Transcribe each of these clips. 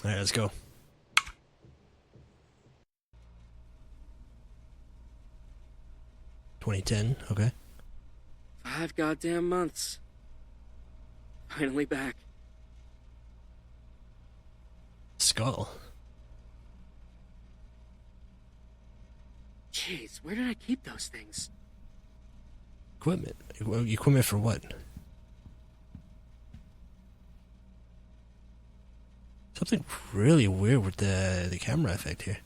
All right, let's go. 2010. Okay. 5 goddamn months. Finally back. Skull. Jeez, where did I keep those things? Equipment. Equipment for what? Something really weird with the camera effect here.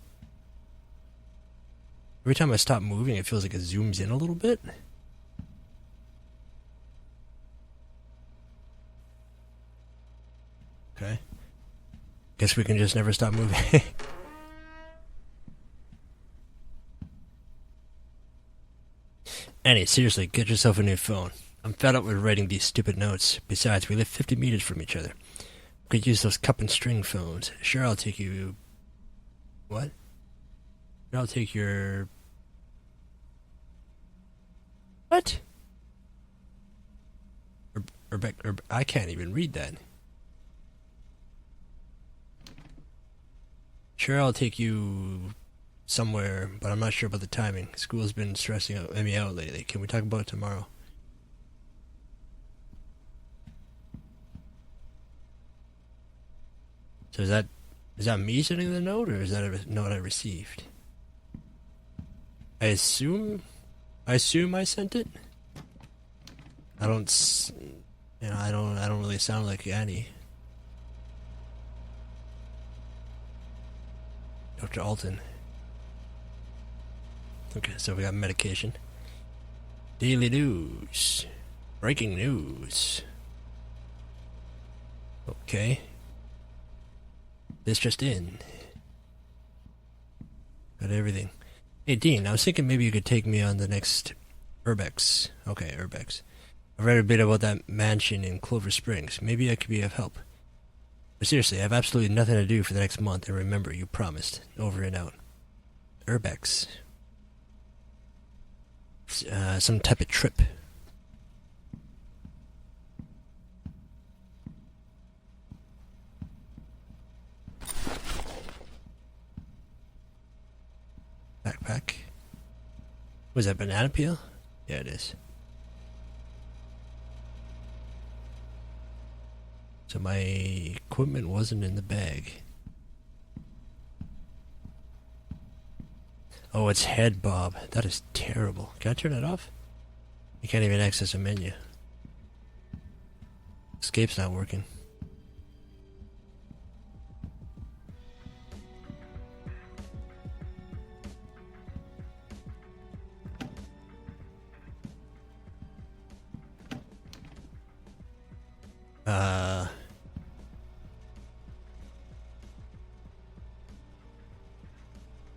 Every time I stop moving, it feels like it zooms in a little bit. Okay. Guess we can just never stop moving. Annie, seriously, get yourself a new phone. I'm fed up with writing these stupid notes. Besides, we live 50 meters from each other. We could use those cup and string phones. Sure, I'll take you... What? Sure, I'll take your... What? I can't even read that. Sure, I'll take you somewhere, but I'm not sure about the timing. School's been stressing me out lately. Can we talk about it tomorrow? So is that me sending the note, or is that a note I received? I assume I sent it. I don't, I don't really sound like Annie. Dr. Alton. Okay, so we got medication. Daily news. Breaking news. Okay. This just in. Got everything. Hey, Dean, I was thinking maybe you could take me on the next Urbex. Okay, Urbex. I've read a bit about that mansion in Clover Springs. Maybe I could be of help. But seriously, I have absolutely nothing to do for the next month, and remember, you promised. Over and out. Urbex. Some type of trip. Backpack. Was that banana peel? Yeah, it is. So my equipment wasn't in the bag. Oh, it's head bob. That is terrible. Can I turn it off? You can't even access a menu. Escape's not working.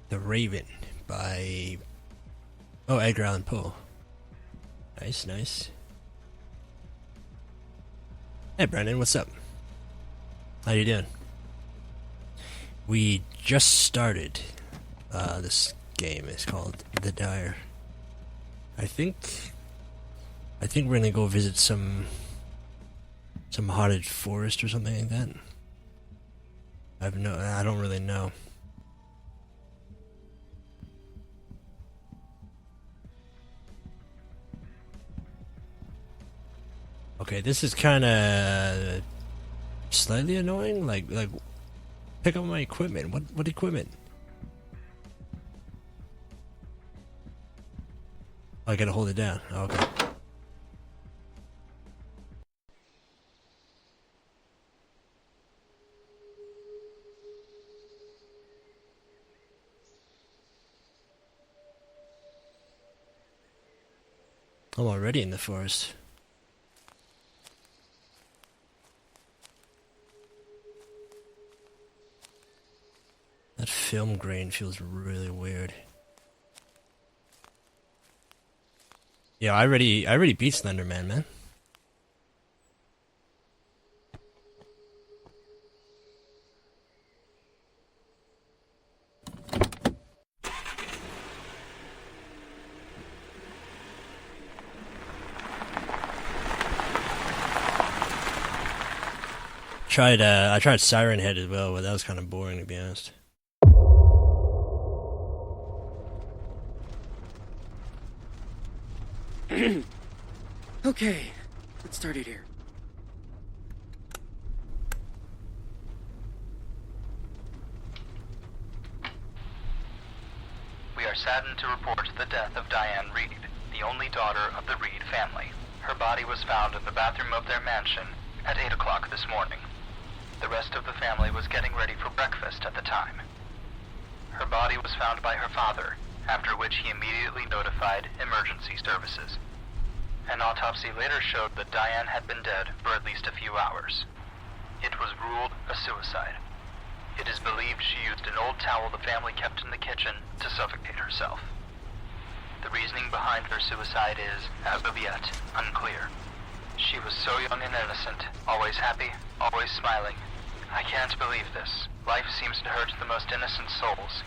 The Raven by Edgar Allan Poe. Nice, nice. Hey Brandon, what's up? How you doing? We just started this game. It's called The Dire. I think we're gonna go visit some haunted forest or something like that. I don't really know. Okay, this is kind of slightly annoying. Like, pick up my equipment. What equipment? Oh, I gotta hold it down. Oh, okay. I'm already in the forest. That film grain feels really weird. Yeah, I already beat Slenderman, man. I tried Siren Head as well, but that was kind of boring, to be honest. Okay, let's start it here. We are saddened to report the death of Diane Reed, the only daughter of the Reed family. Her body was found in the bathroom of their mansion at 8 o'clock this morning. The rest of the family was getting ready for breakfast at the time. Her body was found by her father, after which he immediately notified emergency services. An autopsy later showed that Diane had been dead for at least a few hours. It was ruled a suicide. It is believed she used an old towel the family kept in the kitchen to suffocate herself. The reasoning behind her suicide is, as of yet, unclear. She was so young and innocent, always happy, always smiling. I can't believe this. Life seems to hurt the most innocent souls,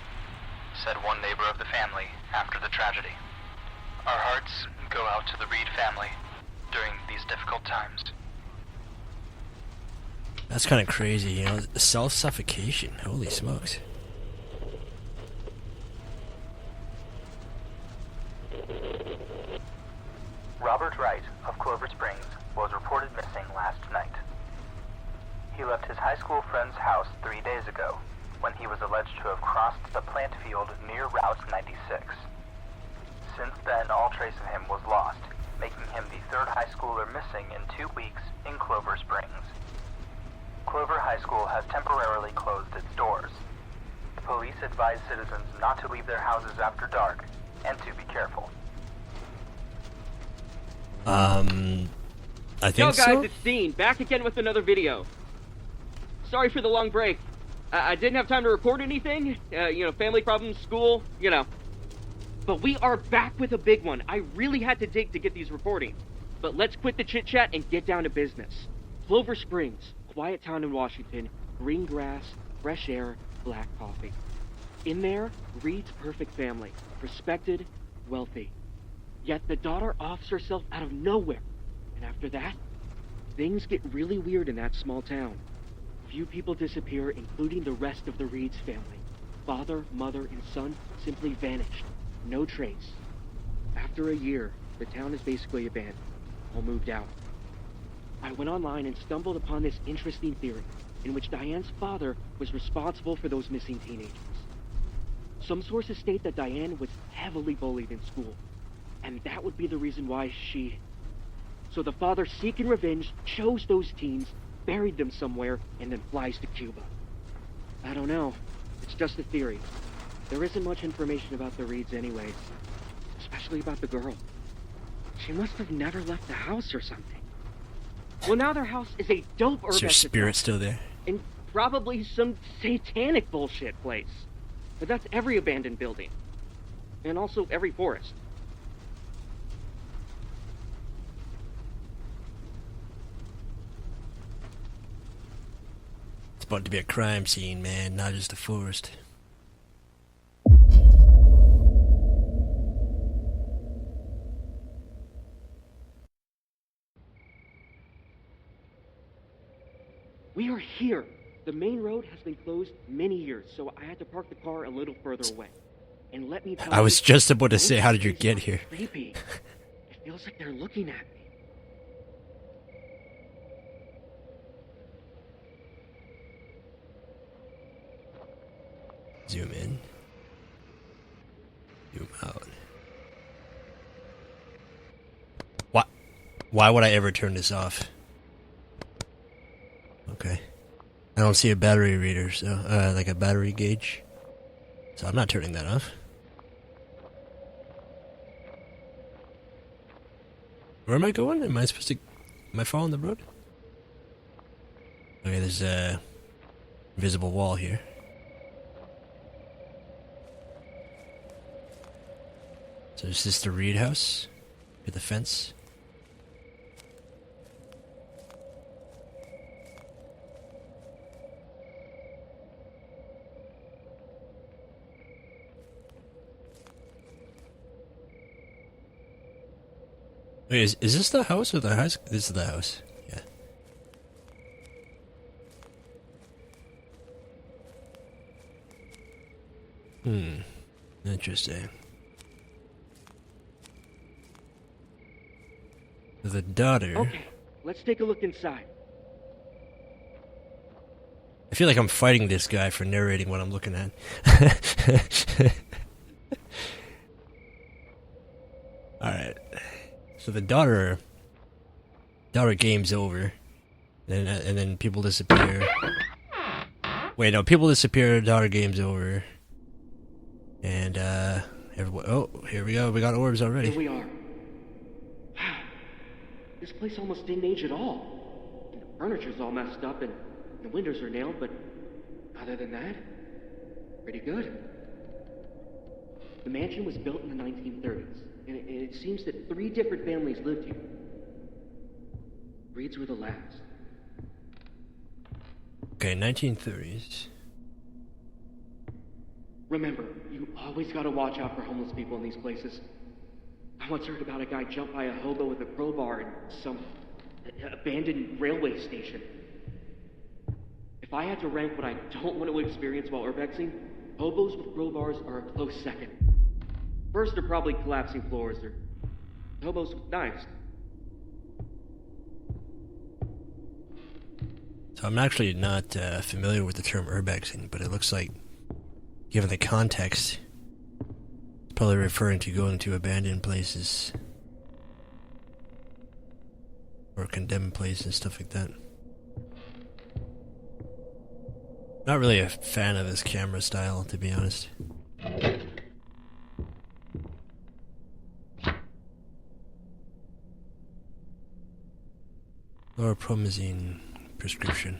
said one neighbor of the family after the tragedy. Our hearts go out to the Reed family during these difficult times. That's kind of crazy, you know, self-suffocation. Holy smokes. Robert Wright of Clover Springs was reported missing last night. He left his high school friend's house 3 days ago when he was alleged to have crossed the plant field near Route 96. Since then, all trace of him was lost, making him the third high schooler missing in 2 weeks in Clover Springs. Clover High School has temporarily closed its doors. Police advise citizens not to leave their houses after dark and to be careful. I think Yo guys, so? it's Dean, back again with another video. Sorry for the long break. I didn't have time to record anything. Family problems, school, But we are back with a big one. I really had to dig to get these reporting. But let's quit the chit-chat and get down to business. Clover Springs, quiet town in Washington, green grass, fresh air, black coffee. In there, Reed's perfect family, respected, wealthy. Yet the daughter offs herself out of nowhere. And after that, things get really weird in that small town. Few people disappear, including the rest of the Reed's family. Father, mother, and son simply vanished. No trace. After a year, the town is basically abandoned. All moved out. I went online and stumbled upon this interesting theory, in which Diane's father was responsible for those missing teenagers. Some sources state that Diane was heavily bullied in school, and that would be the reason why So the father, seeking revenge, chose those teens, buried them somewhere, and then flies to Cuba. I don't know. It's just a theory. There isn't much information about the Reeds anyways, especially about the girl. She must have never left the house or something. Well, now their house is a dope urbex. Is your spirit still there? And probably some satanic bullshit place. But that's every abandoned building. And also every forest. It's about to be a crime scene, man, not just a forest. We are here. The main road has been closed many years, so I had to park the car a little further away. And let me tell you, I was just about to say, how did you get here? Creepy. It feels like they're looking at me. Zoom in. Zoom out. Why would I ever turn this off? Okay. I don't see a battery reader, so, like a battery gauge. So I'm not turning that off. Where am I going? Am I following the road? Okay, there's a invisible wall here. So is this the Reed house? With the fence? Wait, is this the house or the house? This is the house. Yeah. Interesting. The daughter. Okay, let's take a look inside. I feel like I'm fighting this guy for narrating what I'm looking at. Alright. So the daughter game's over. And then people disappear. Wait, no, people disappear, daughter game's over. And, everyone... Oh, here we go, we got orbs already. Here we are. Wow. This place almost didn't age at all. The furniture's all messed up and the windows are nailed, but other than that, pretty good. The mansion was built in the 1930s, and it seems that 3 different families lived here. Reeds were the last. Okay, 1930s. Remember, you always gotta watch out for homeless people in these places. I once heard about a guy jump by a hobo with a crowbar in some abandoned railway station. If I had to rank what I don't want to experience while urbexing, hobos with crowbars are a close second. First are probably collapsing floors or hobos with knives. So I'm actually not familiar with the term urbexing, but it looks like, given the context, it's probably referring to going to abandoned places or condemned places, stuff like that. Not really a fan of this camera style, to be honest. Chlorpromazine prescription.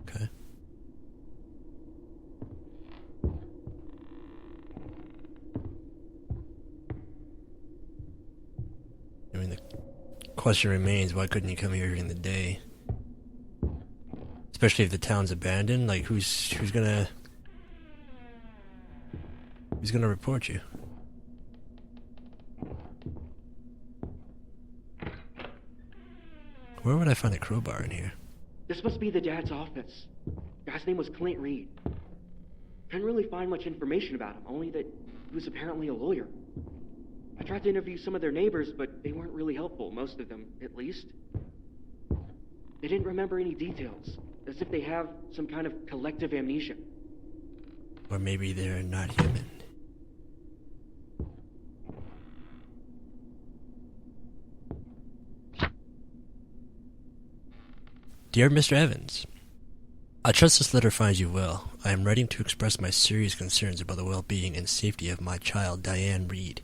Okay. I mean, the question remains, why couldn't you come here during the day? Especially if the town's abandoned, like who's gonna report you? Where would I find a crowbar in here? This must be the dad's office. Guy's name was Clint Reed. Couldn't really find much information about him, only that he was apparently a lawyer. I tried to interview some of their neighbors, but they weren't really helpful, most of them, at least. They didn't remember any details, as if they have some kind of collective amnesia. Or maybe they're not human. Dear Mr. Evans, I trust this letter finds you well. I am writing to express my serious concerns about the well-being and safety of my child, Diane Reed,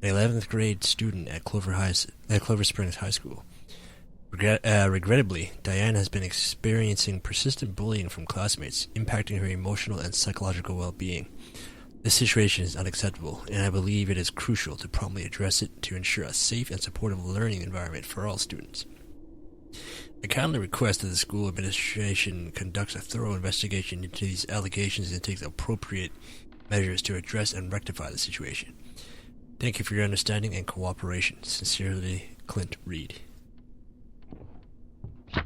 an 11th grade student at Clover Springs High School. Regrettably, Diane has been experiencing persistent bullying from classmates, impacting her emotional and psychological well-being. This situation is unacceptable, and I believe it is crucial to promptly address it to ensure a safe and supportive learning environment for all students. I kindly request that the school administration conducts a thorough investigation into these allegations and takes appropriate measures to address and rectify the situation. Thank you for your understanding and cooperation. Sincerely, Clint Reed. I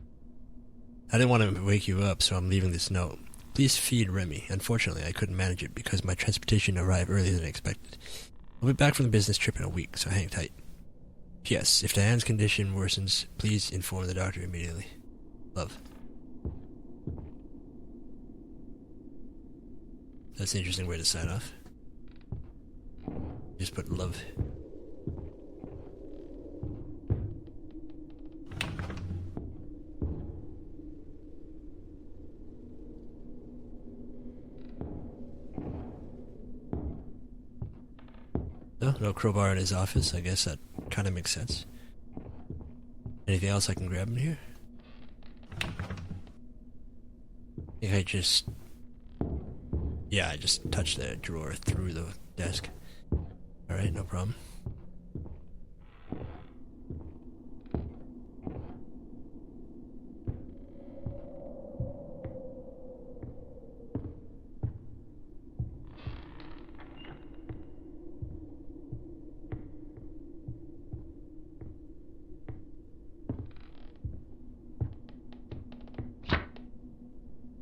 didn't want to wake you up, so I'm leaving this note. Please feed Remy. Unfortunately, I couldn't manage it because my transportation arrived earlier than expected. I'll be back from the business trip in a week, so hang tight. P.S. If Diane's condition worsens, please inform the doctor immediately. Love. That's an interesting way to sign off. Just put love. No crowbar in his office. I guess that kind of makes sense. Anything else I can grab in here? I think I just... Yeah, I just touched the drawer through the desk. Alright, no problem.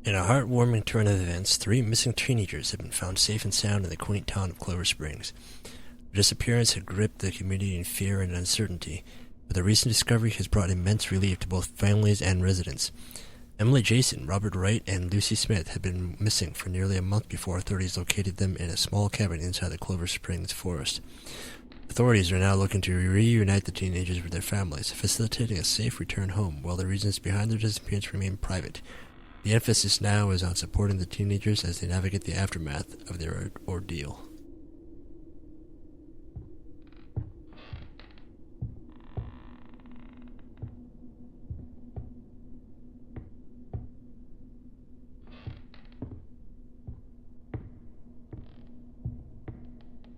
In a heartwarming turn of events, 3 missing teenagers have been found safe and sound in the quaint town of Clover Springs. Their disappearance had gripped the community in fear and uncertainty, but the recent discovery has brought immense relief to both families and residents. Emily Jason, Robert Wright, and Lucy Smith had been missing for nearly a month before authorities located them in a small cabin inside the Clover Springs forest. Authorities are now looking to reunite the teenagers with their families, facilitating a safe return home, while the reasons behind their disappearance remain private. The emphasis now is on supporting the teenagers as they navigate the aftermath of their ordeal.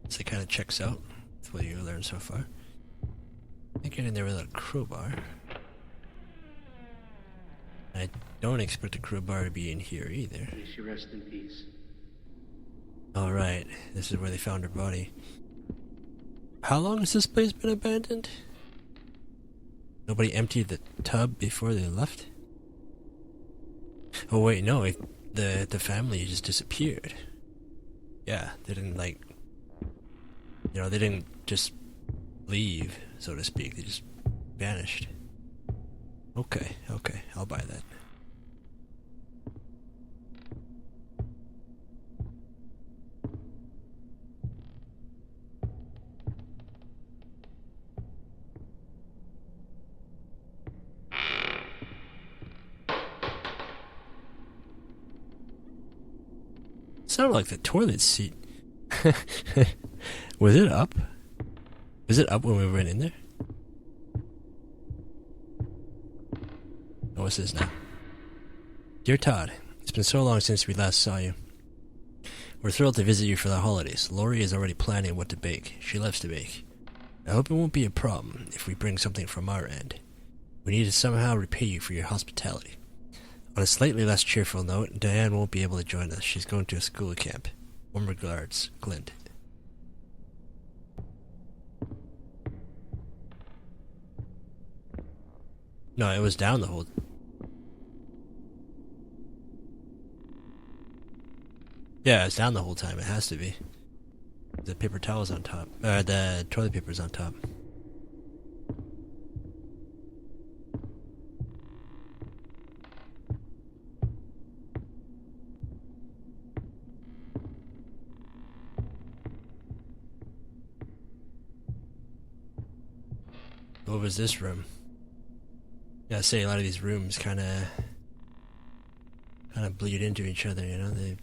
So it kind of checks out with what you learned so far. I get in there with a crowbar. I don't expect the crowbar to be in here either. May she rest in peace. Alright, this is where they found her body. How long has this place been abandoned? Nobody emptied the tub before they left? Oh wait, no, the family just disappeared. Yeah, they didn't they didn't just leave, so to speak, they just vanished. Okay, I'll buy that. Sounded like the toilet seat. Was it up? Was it up when we went in there? Oh, what's this now? Dear Todd, it's been so long since we last saw you. We're thrilled to visit you for the holidays. Lori is already planning what to bake. She loves to bake. I hope it won't be a problem if we bring something from our end. We need to somehow repay you for your hospitality. On a slightly less cheerful note, Diane won't be able to join us. She's going to a school camp. Warm regards, Clint. No, it was down the whole... Yeah, it's down the whole time. It has to be. The paper towel's on top. The toilet paper's on top. What was this room? Yeah, I say a lot of these rooms kind of bleed into each other, you know? They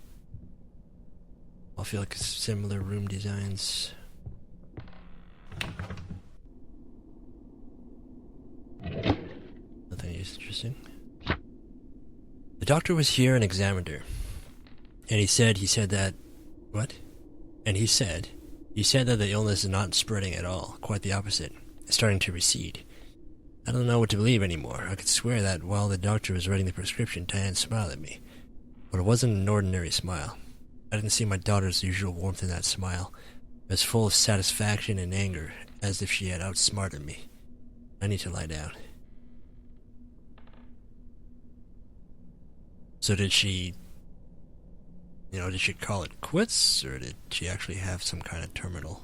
all feel like similar room designs. Nothing interesting. The doctor was here and examined her. And he said that... What? And he said that the illness is not spreading at all. Quite the opposite. It's starting to recede. I don't know what to believe anymore. I could swear that while the doctor was writing the prescription, Diane smiled at me. But it wasn't an ordinary smile. I didn't see my daughter's usual warmth in that smile. It was full of satisfaction and anger, as if she had outsmarted me. I need to lie down. So did she call it quits, or did she actually have some kind of terminal?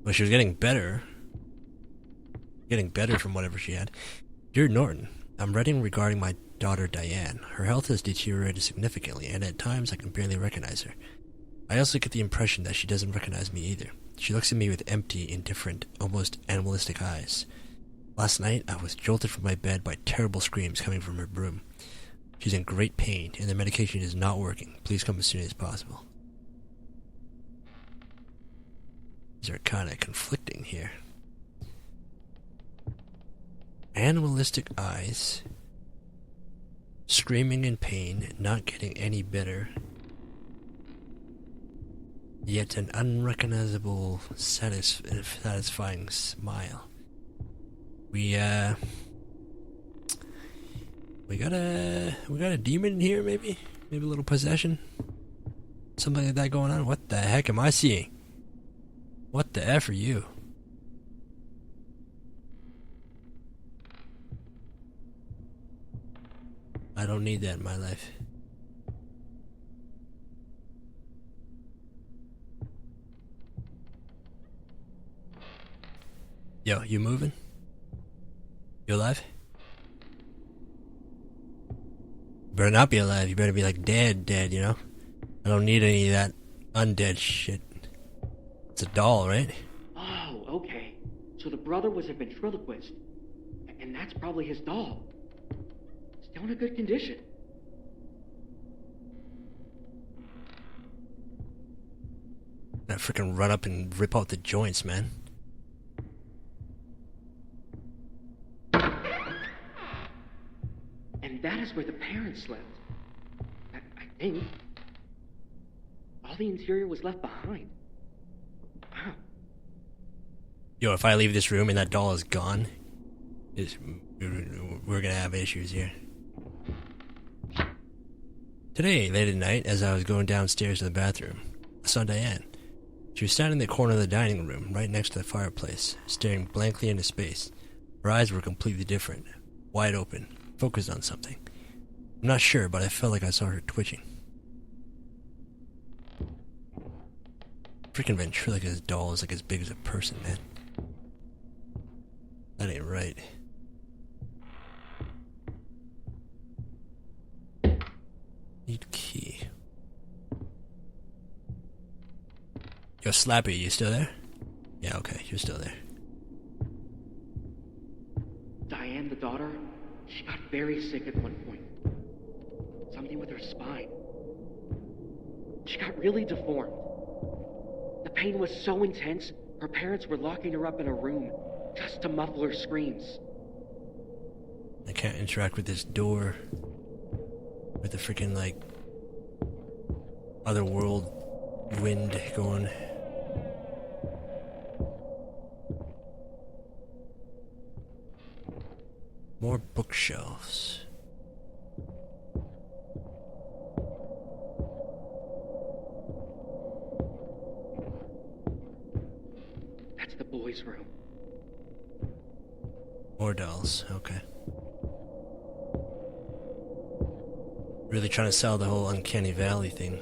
Well, she was getting better from whatever she had. Dear Norton, I'm writing regarding my daughter Diane. Her health has deteriorated significantly, and at times I can barely recognize her. I also get the impression that she doesn't recognize me either. She looks at me with empty, indifferent, almost animalistic eyes. Last night, I was jolted from my bed by terrible screams coming from her room. She's in great pain, and the medication is not working. Please come as soon as possible. These are kind of conflicting here. Animalistic eyes, screaming in pain, not getting any better, yet an unrecognizable, satisfying smile. We got a demon in here, maybe a little possession, something like that going on. What the heck am I seeing? What the F are you? I don't need that in my life. Yo, you moving? You alive? You better not be alive. You better be like dead, you know? I don't need any of that undead shit. It's a doll, right? Oh, okay. So the brother was a ventriloquist. And that's probably his doll. Still in a good condition. Gotta freaking run up and rip out the joints, man. And that is where the parents slept. I think. All the interior was left behind. Wow. Yo, if I leave this room and that doll is gone, we're gonna have issues here. Today, late at night, as I was going downstairs to the bathroom, I saw Diane. She was standing in the corner of the dining room, right next to the fireplace, staring blankly into space. Her eyes were completely different, wide open, focused on something. I'm not sure, but I felt like I saw her twitching. Freaking ventriloquist doll is like as big as a person, man. That ain't right. Need key. Yo, Slappy, you still there? Yeah, okay, you're still there. Diane, the daughter, she got very sick at one point. Something with her spine. She got really deformed. The pain was so intense, her parents were locking her up in a room just to muffle her screams. I can't interact with this door. With the freaking, like, otherworld wind going. More bookshelves. That's the boys' room. More dolls, okay. Really trying to sell the whole Uncanny Valley thing.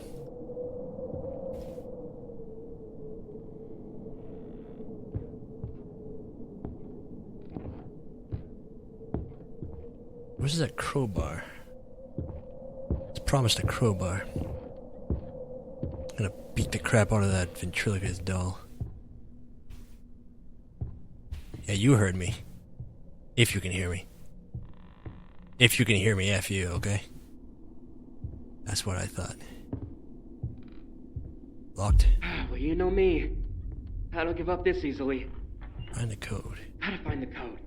Where's that crowbar? It's promised a crowbar. I'm gonna beat the crap out of that ventriloquist doll. Yeah, you heard me. If you can hear me. If you can hear me, F you, okay? That's what I thought. Locked? Well, you know me. I don't give up this easily. Find the code. Gotta find the code.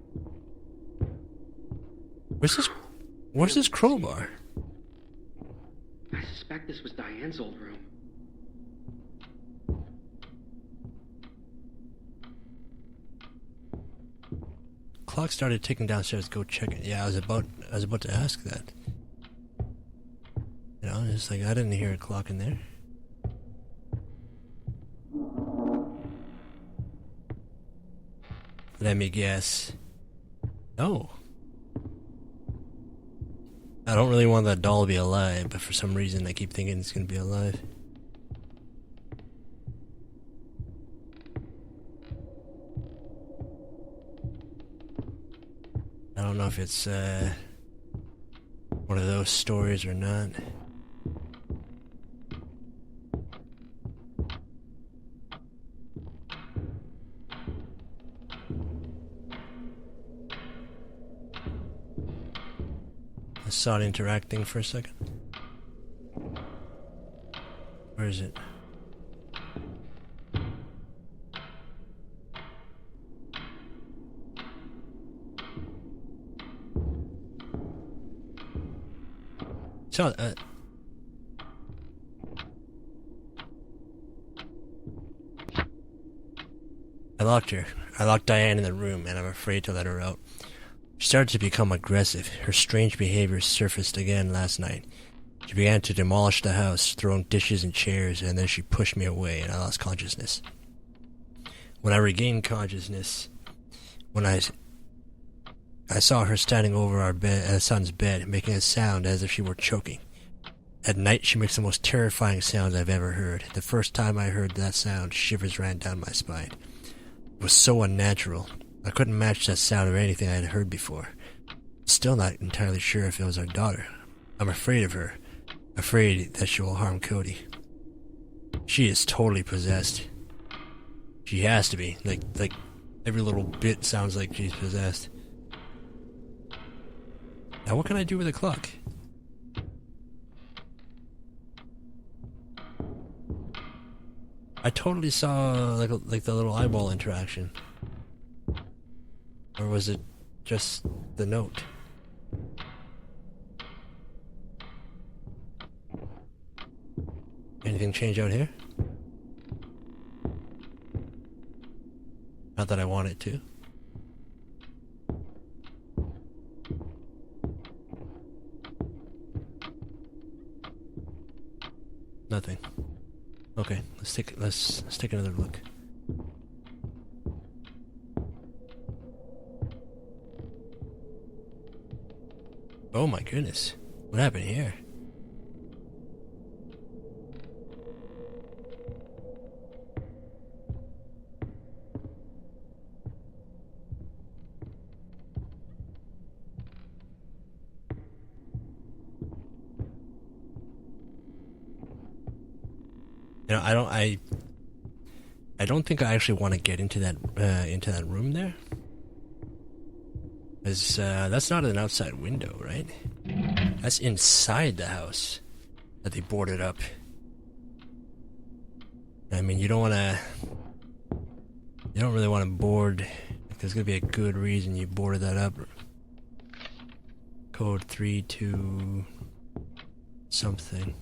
Where's this crowbar? I suspect this was Diane's old room. Clock started ticking downstairs. Go check it. Yeah, I was about to ask that. You know, it's like I didn't hear a clock in there. Let me guess. No. I don't really want that doll to be alive, but for some reason I keep thinking it's gonna be alive. I don't know if it's one of those stories or not. I saw it interacting for a second. Where is it? So, I locked her. I locked Diane in the room, and I'm afraid to let her out. She started to become aggressive. Her strange behavior surfaced again last night. She began to demolish the house, throwing dishes and chairs, and then she pushed me away, and I lost consciousness. When I regained consciousness, when I I saw her standing over our son's bed, making a sound as if she were choking. At night, she makes the most terrifying sounds I've ever heard. The first time I heard that sound, shivers ran down my spine. It was so unnatural. I couldn't match that sound or anything I had heard before. Still not entirely sure if it was our daughter. I'm afraid of her. Afraid that she will harm Cody. She is totally possessed. She has to be. Like every little bit sounds like she's possessed. Now what can I do with a clock? I totally saw like the little eyeball interaction. Or was it just the note? Anything change out here? Not that I want it to. Nothing. Okay, let's take another look. Oh my goodness. What happened here? You know, I don't think I actually want to get into that room there. Because that's not an outside window, right? That's inside the house that they boarded up. I mean, you don't really want to board. Like, there's gonna be a good reason you boarded that up. Code 32 something.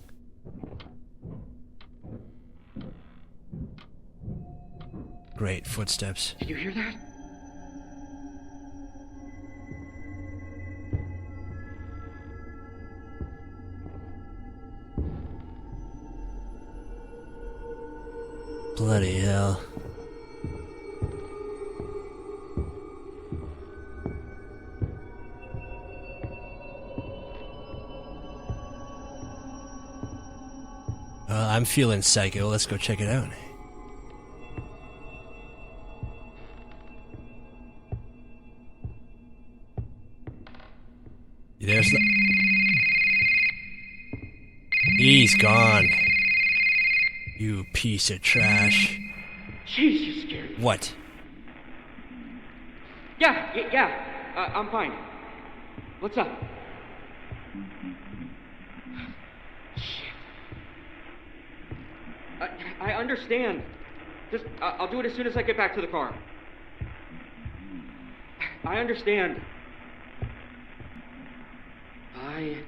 Great, footsteps. Did you hear that? Bloody hell. I'm feeling psycho. Let's go check it out. There's the... He's gone. You piece of trash. Jeez, you scared me. What? Yeah. I'm fine. What's up? Shit. I understand. Just, I'll do it as soon as I get back to the car. I understand. Bye.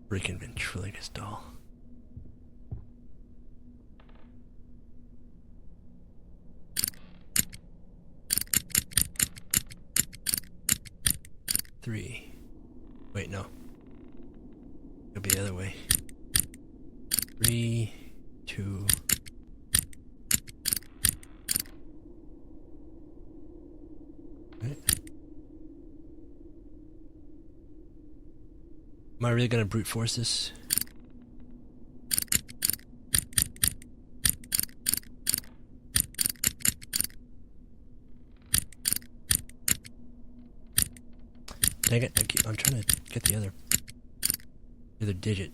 Freaking ventriloquist doll. Three. Wait, no. It'll be the other way. 3, 2. Right. Am I really gonna brute force this? Dang it, I'm trying to get the other digit.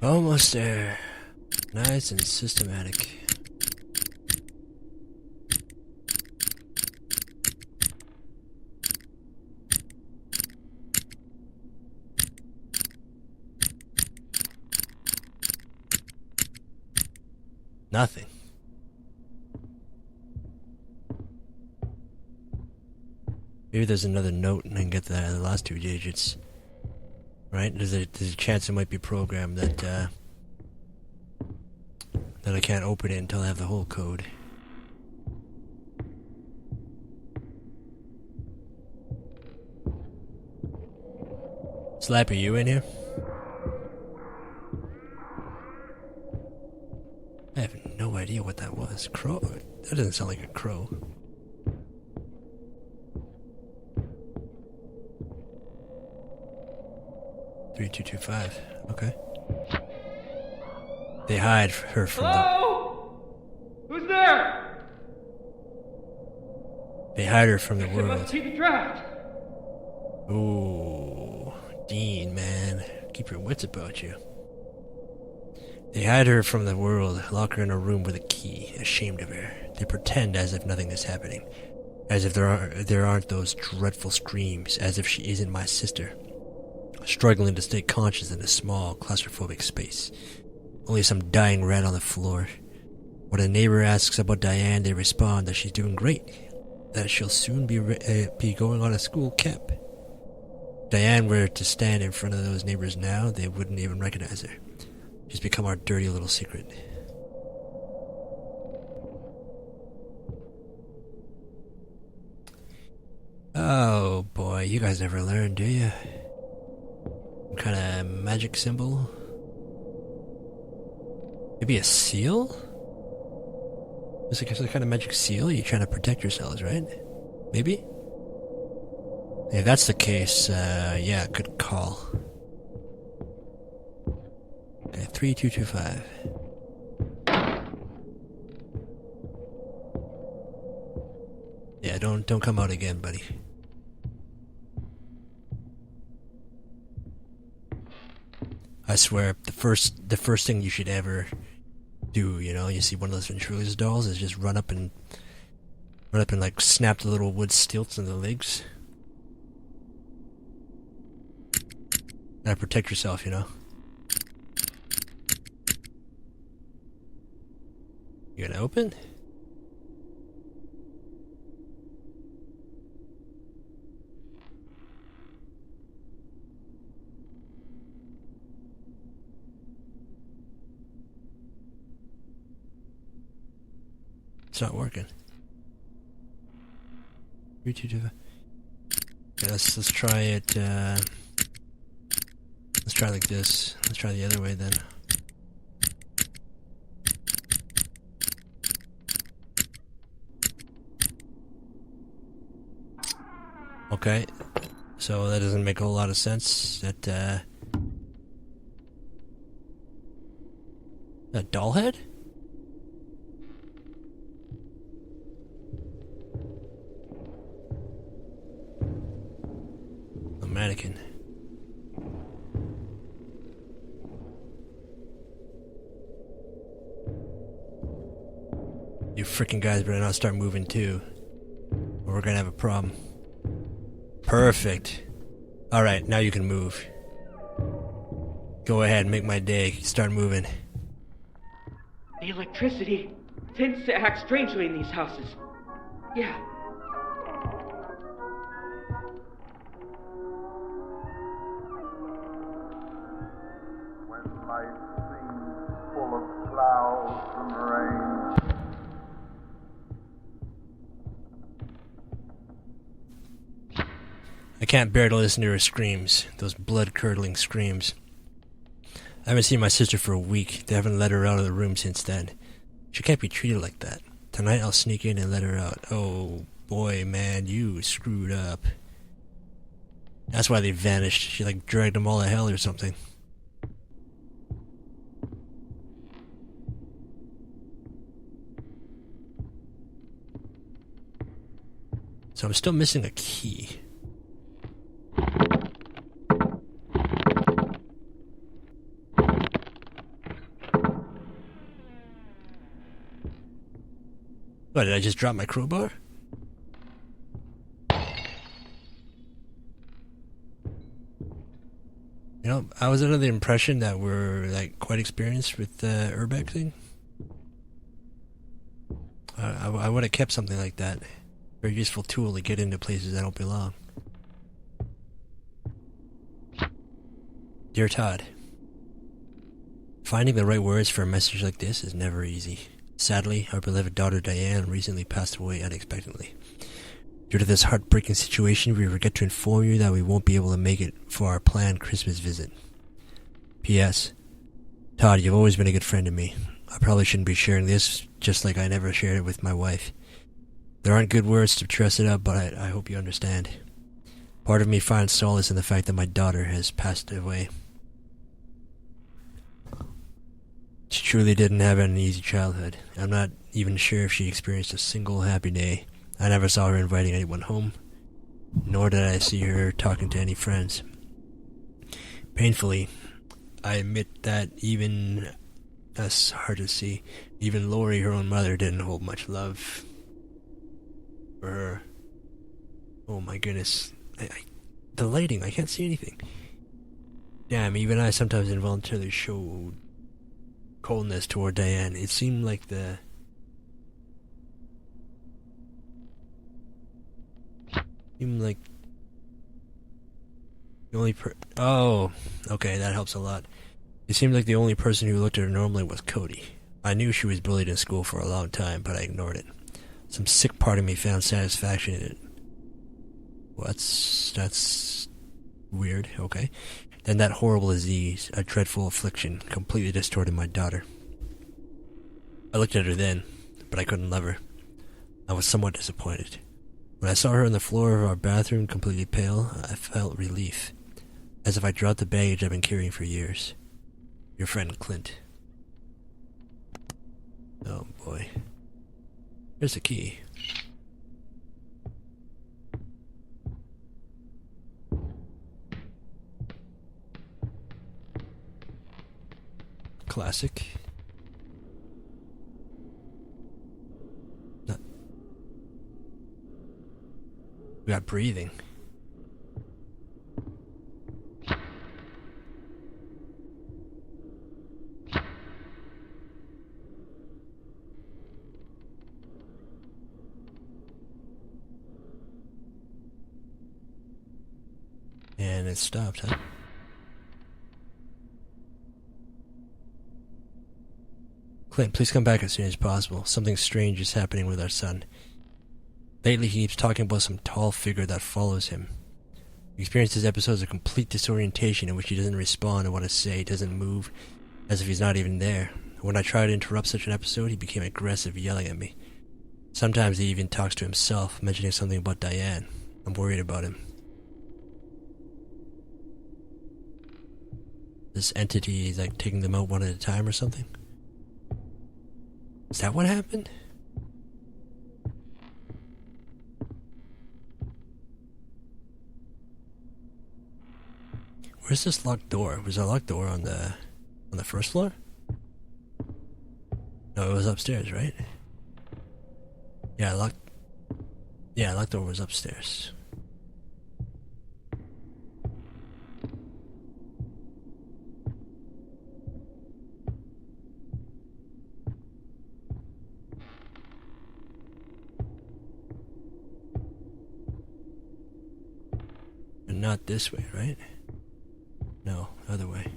Almost there. Nice and systematic. Nothing. Maybe there's another note and I can get the last two digits. Right? There's a chance it might be programmed that that I can't open it until I have the whole code. Slap, are you in here? I have no idea what that was. Crow? That doesn't sound like a crow. $3225. Okay. They hide her from Hello? Who's there? They hide her from the It world. must be the draft. Ooh, Dean, man, keep your wits about you. They hide her from the world, lock her in a room with a key, ashamed of her. They pretend as if nothing is happening, as if there aren't those dreadful screams, as if she isn't my sister. Struggling to stay conscious in a small, claustrophobic space. Only some dying rat on the floor. When a neighbor asks about Diane, they respond that she's doing great, that she'll soon be going on a school camp. If Diane were to stand in front of those neighbors now, they wouldn't even recognize her. She's become our dirty little secret. Oh boy, you guys never learn, do you? Some kind of magic symbol? Maybe a seal? It's like some kind of magic seal? You're trying to protect yourselves, right? Maybe? If that's the case, yeah, good call. Okay, 3225. Yeah, don't come out again, buddy. I swear, the first thing you should ever do, you know, you see one of those ventriloquist dolls, is just run up and like snap the little wood stilts in the legs. Gotta protect yourself, you know. You gonna open? It's not working. 3, 2, 2. Okay, let's try it. Let's try like this. Let's try the other way then. Okay, so that doesn't make a whole lot of sense. That a doll head? A mannequin. You freaking guys better not start moving too, or we're gonna have a problem. Perfect. Alright, now you can move. Go ahead, make my day. Start moving. The electricity tends to act strangely in these houses. Yeah. When life seems full of clouds and rain. I can't bear to listen to her screams, those blood-curdling screams. I haven't seen my sister for a week. They haven't let her out of the room since then. She can't be treated like that. Tonight I'll sneak in and let her out. Oh boy, man, you screwed up. That's why they vanished. She like dragged them all to hell or something. So I'm still missing a key. What, did I just drop my crowbar? You know, I was under the impression that we're, like, quite experienced with the Urbex thing. I would have kept something like that. Very useful tool to get into places that don't belong. Dear Todd, finding the right words for a message like this is never easy. Sadly, our beloved daughter Diane recently passed away unexpectedly. Due to this heartbreaking situation, we regret to inform you that we won't be able to make it for our planned Christmas visit. P.S. Todd, you've always been a good friend to me. I probably shouldn't be sharing this, just like I never shared it with my wife. There aren't good words to dress it up, but I hope you understand. Part of me finds solace in the fact that my daughter has passed away. She truly didn't have an easy childhood. I'm not even sure if she experienced a single happy day. I never saw her inviting anyone home, nor did I see her talking to any friends. Painfully, I admit that even, that's hard to see, even Lori, her own mother, didn't hold much love for her. Oh my goodness. The lighting, I can't see anything. Damn, even I sometimes involuntarily show coldness toward Diane. It seemed like the only oh, okay, that helps a lot. It seemed like the only person who looked at her normally was Cody. I knew she was bullied in school for a long time, but I ignored it. Some sick part of me found satisfaction in it. That's weird, okay. Then that horrible disease, a dreadful affliction, completely distorted my daughter. I looked at her then, but I couldn't love her. I was somewhat disappointed. When I saw her on the floor of our bathroom, completely pale, I felt relief, as if I dropped the baggage I've been carrying for years. Your friend, Clint. Oh boy. There's the key. Classic. We got breathing. And it stopped, huh? Clint, please come back as soon as possible. Something strange is happening with our son. Lately, he keeps talking about some tall figure that follows him. We experienced his episodes of complete disorientation in which he doesn't respond to what I say, doesn't move, as if he's not even there. When I try to interrupt such an episode, he became aggressive, yelling at me. Sometimes he even talks to himself, mentioning something about Diane. I'm worried about him. This entity is like taking them out one at a time or something? Is that what happened? Where's this locked door? Was there a locked door on the first floor? No, it was upstairs, right? Yeah, locked door was upstairs. And not this way, right? No, other way.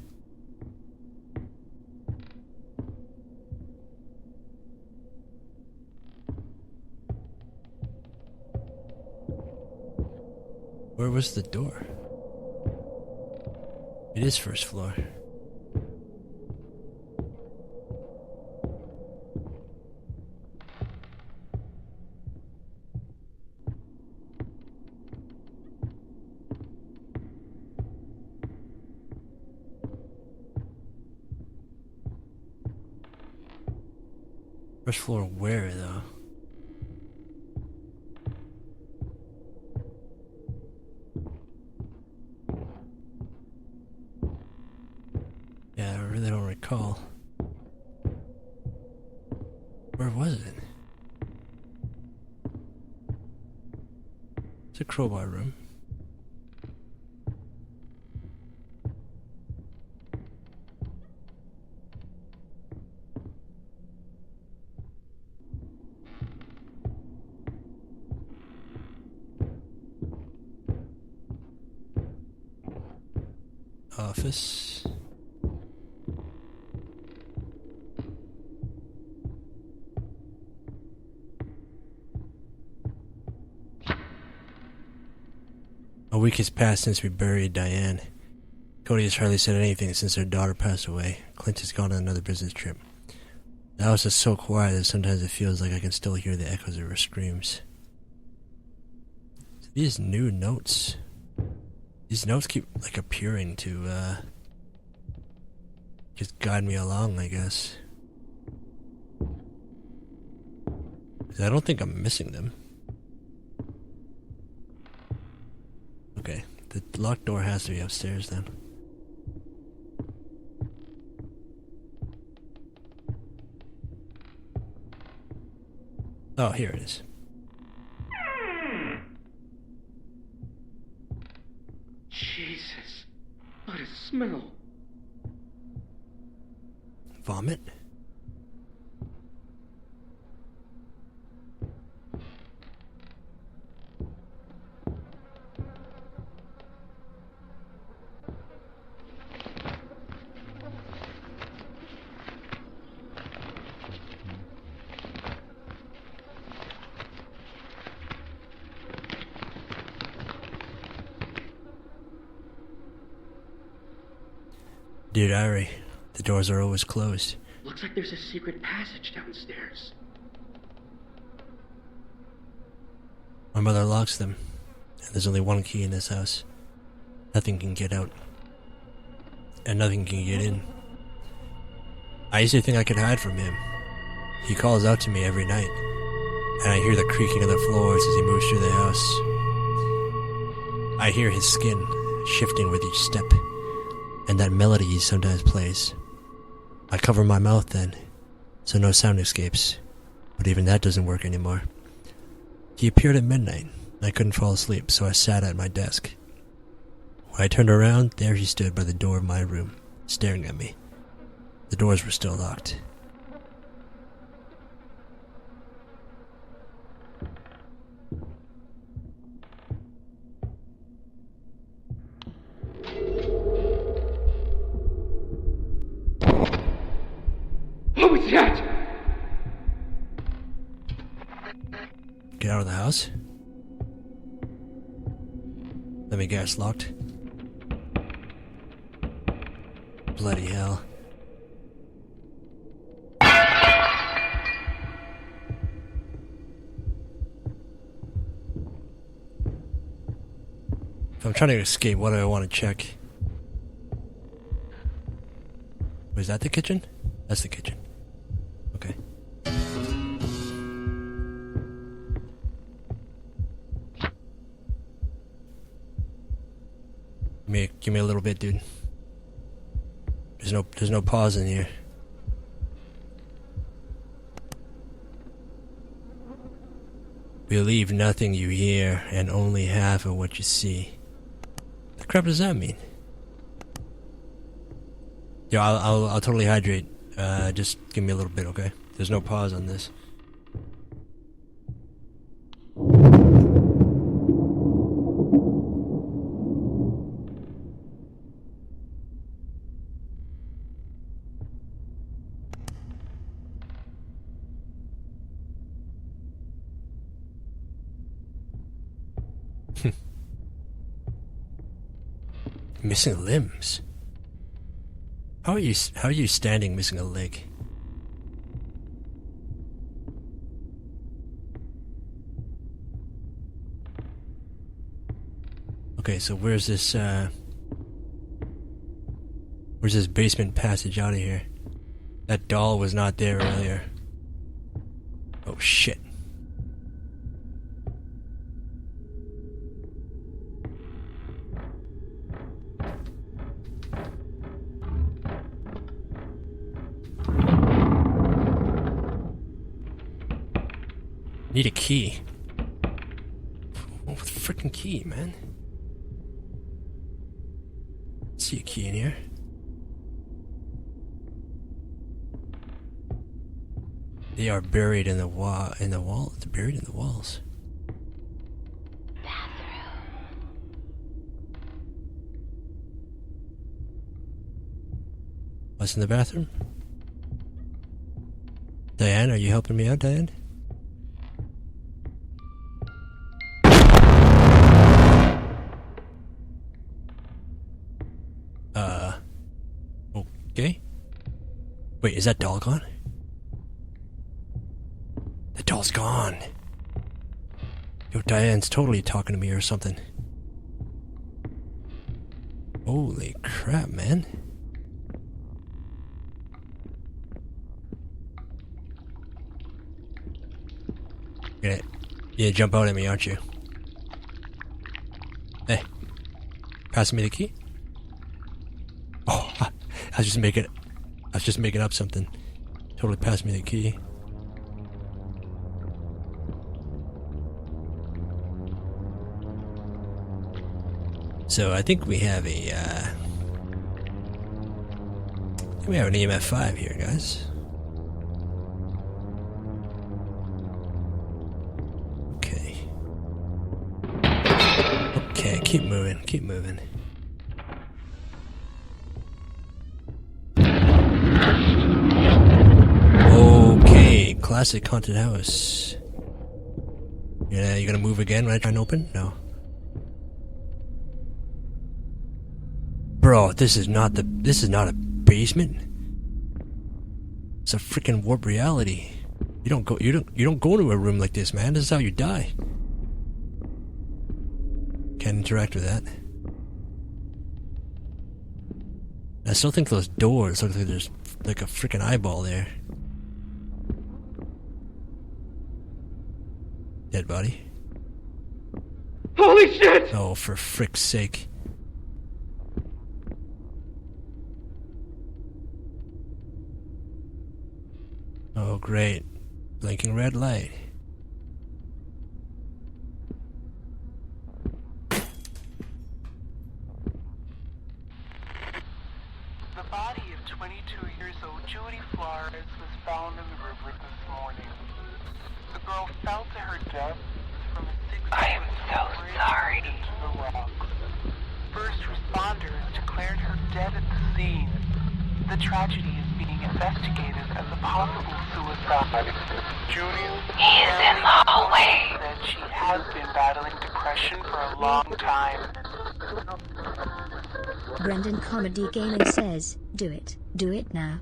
Where was the door? It is first floor. First floor where, though? Yeah, I really don't recall. Where was it? It's a crowbar room. Office. A week has passed since we buried Diane. Cody has hardly said anything since their daughter passed away. Clint has gone on another business trip. The house is so quiet that sometimes it feels like I can still hear the echoes of her screams. So these new notes. These notes keep, like, appearing to, just guide me along, I guess. 'Cause I don't think I'm missing them. Okay, the locked door has to be upstairs then. Oh, here it is. Jesus, what a smell. Vomit? Dear Diary, the doors are always closed. Looks like there's a secret passage downstairs. My mother locks them, and there's only one key in this house. Nothing can get out, and nothing can get in. I used to think I could hide from him. He calls out to me every night, and I hear the creaking of the floors as he moves through the house. I hear his skin shifting with each step, and that melody he sometimes plays. I cover my mouth then, so no sound escapes, but even that doesn't work anymore. He appeared at midnight, and I couldn't fall asleep, so I sat at my desk. When I turned around, there he stood by the door of my room, staring at me. The doors were still locked. What was that? Get out of the house? Let me guess, locked? Bloody hell. If I'm trying to escape, what do I want to check? Was that the kitchen? That's the kitchen. Okay. Give me a little bit, dude. There's no pause in here. Believe nothing you hear and only half of what you see. The crap does that mean? Yeah, I'll totally hydrate. Just give me a little bit, okay? There's no pause on this. Missing limbs? How are you standing missing a leg? Okay, so where's this basement passage out of here? That doll was not there earlier. Oh shit. Need a key. What the freaking key, man? See a key in here. They are buried in the wall. In the wall. It's buried in the walls. What's in the bathroom? Diane, are you helping me out, Diane? Okay. Wait, is that doll gone? The doll's gone. Yo, Diane's totally talking to me or something. Holy crap, man. You're gonna jump out at me, aren't you? Hey. Passing me the key? Oh, I was just making up something. Totally passed me the key. So I think we have an EMF 5 here, guys. Okay. Okay, keep moving, keep moving. Okay, classic haunted house. Yeah, you gonna move again when I try and open? No. Bro, this is not a basement. It's a freaking warp reality. You don't go into a room like this, man. This is how you die. Can't interact with that. I still think those doors look like there's like a freaking eyeball there. Dead body. Holy shit! Oh, for frick's sake. Oh, great. Blinking red light. The body of 22-year-old Judy Flores was found in the river this morning. The girl fell to her death from a 6-foot bridge into the rocks. First responders declared her dead at the scene. The tragedy is being investigated as a possible suicide. Judy's family said she has been battling depression for a long time. Brendan Comedy Gaming says, do it now.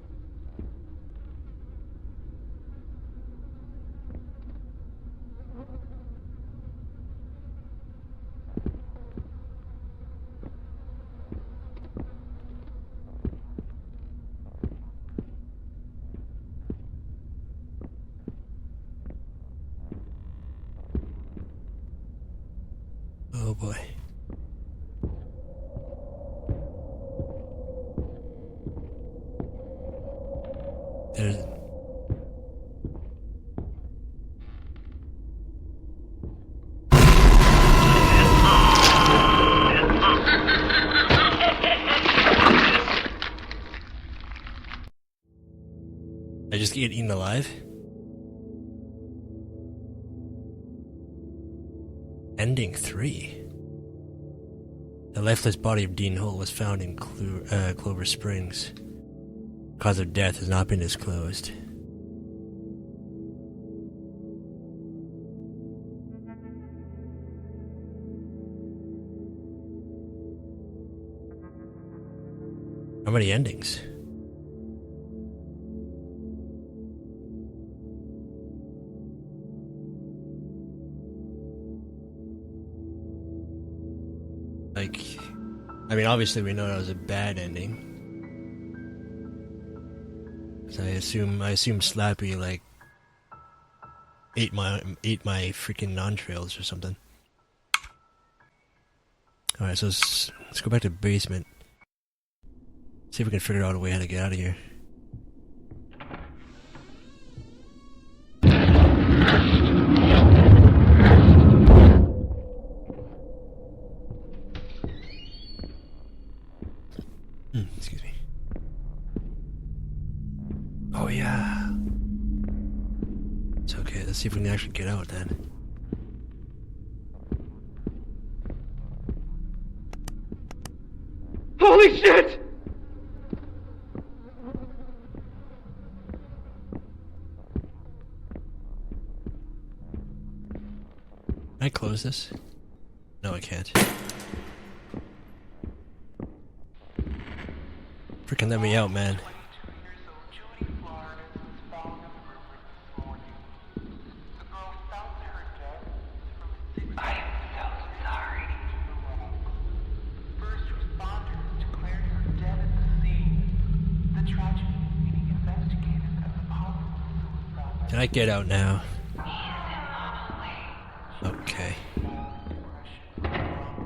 Oh boy. There's... I just get eaten alive? Ending 3. The lifeless body of Dean Holt was found in Clover Springs. Cause of death has not been disclosed. How many endings? Like, I mean, obviously we know that was a bad ending. So I assume Slappy like ate my freaking non-trails or something. All right, so let's go back to the basement. See if we can figure out a way how to get out of here. It's okay, let's see if we can actually get out then. Holy shit! Can I close this? No, I can't. Freaking let me out, man. 22 years old Judy Flores was found in the river this morning. The girl fell to her death from a 6 I am so sorry. First responders declared her dead at the scene. The tragedy is being investigated as a possible suicide. Can I get out now? Okay.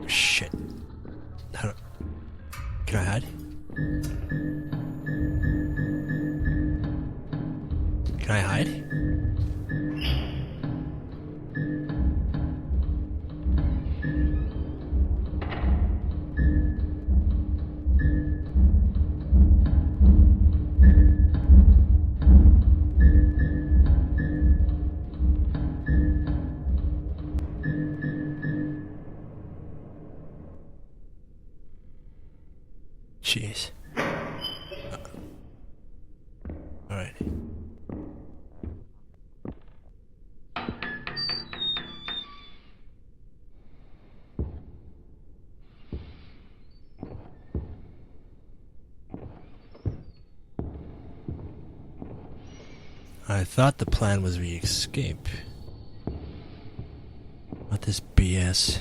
Shit. How do... Can I hide? Can I hide? Jeez. Alright. I thought the plan was we escape. Not this BS.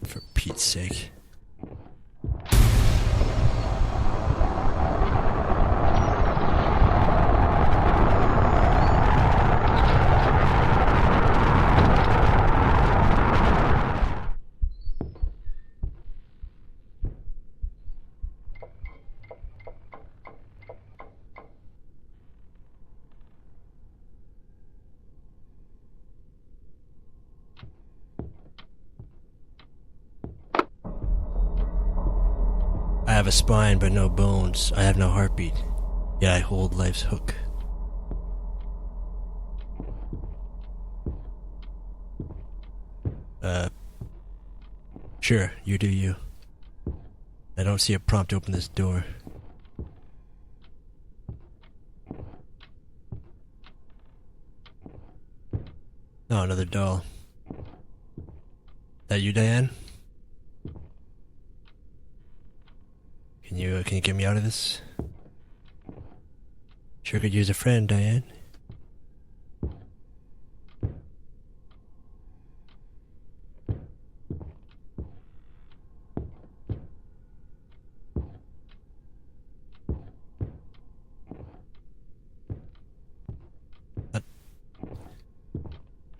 For Pete's sake. I have a spine but no bones. I have no heartbeat. Yet I hold life's hook. Sure, you do you. I don't see a prompt to open this door. Oh, another doll. That you, Diane? Can you get me out of this? Sure could use a friend, Diane.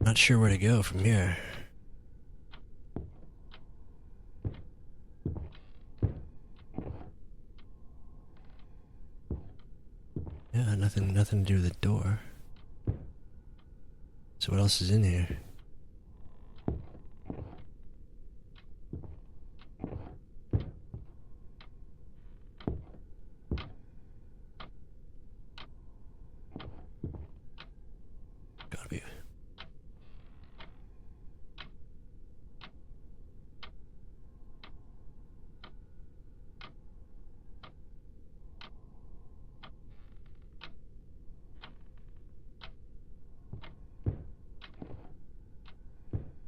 Not sure where to go from here. Yeah, nothing to do with the door. So what else is in here? Gotta be.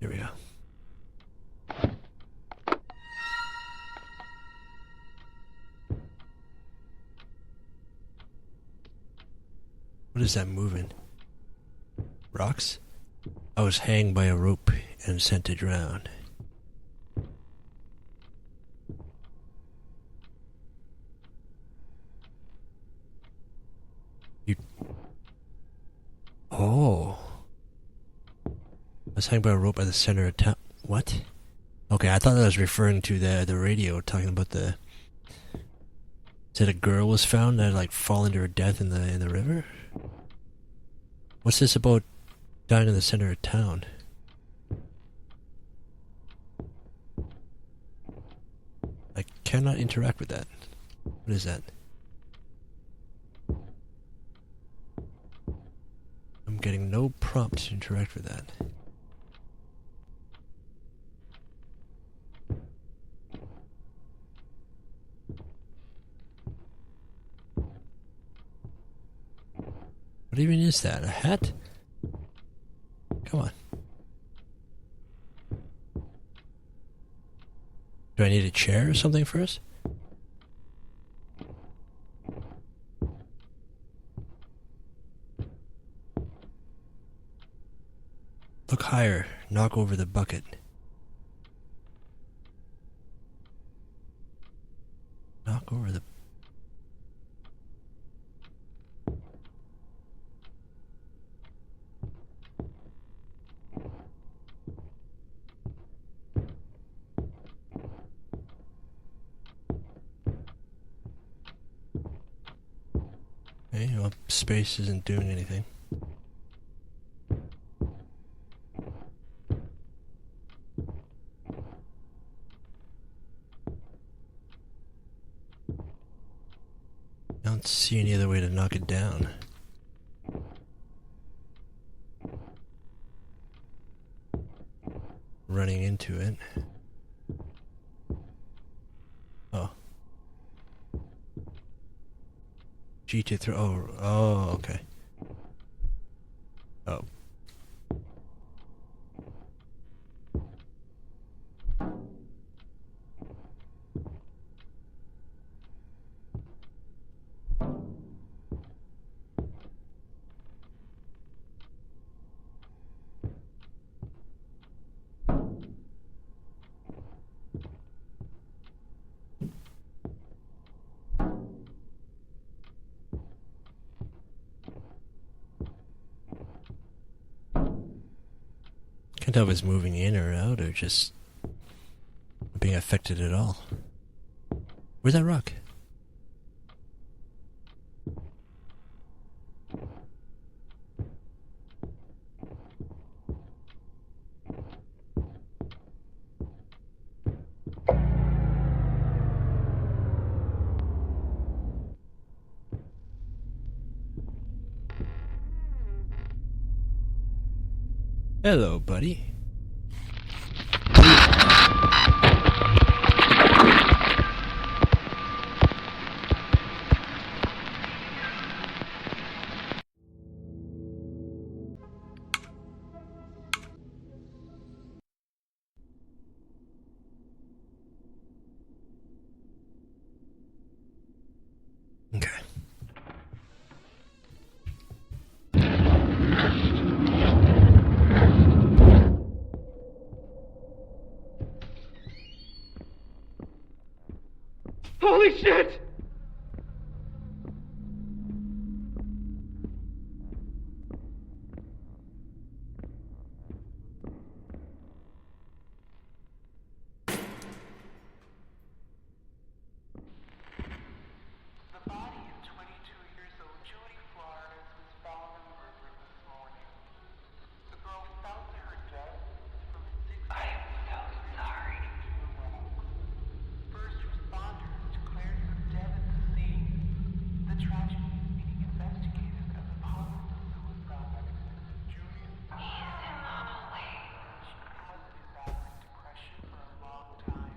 Here we go. What is that moving? Rocks? I was hanged by a rope and sent to drown. You... Oh. I was hanged by a rope at the center of town. What? Okay, I thought that was referring to the radio, talking about the... Said a girl was found that had, like, fallen to her death in the river? What's this about dying in the center of town? I cannot interact with that. What is that? I'm getting no prompt to interact with that. What even is that? A hat? Come on. Do I need a chair or something first? Look higher. Knock over the bucket. Knock over the... Okay, well, space isn't doing anything. I don't see any other way to knock it down. Running into it. Oh. G to throw. Oh, okay. Oh. Can't tell if it's moving in or out or just being affected at all. Where's that rock? Hello, buddy. Okay. Holy shit! The body of 22-year-old Judy Flores was found in the river this morning. The girl fell to her death from a 6 I am so sorry. First responders declared her dead at the scene. The tragedy is being investigated as a possible suicide. Judy is in normal way. She has been battling depression for a long time.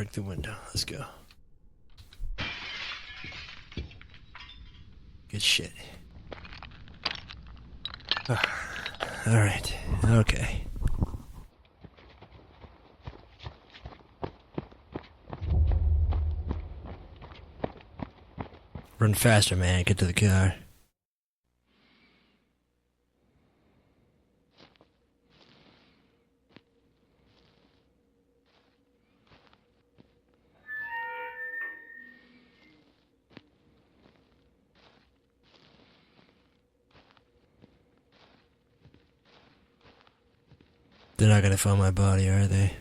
break the window. Let's go. Good shit. Alright. Okay. Run faster, man. Get to the car. They're not gonna find my body, are they?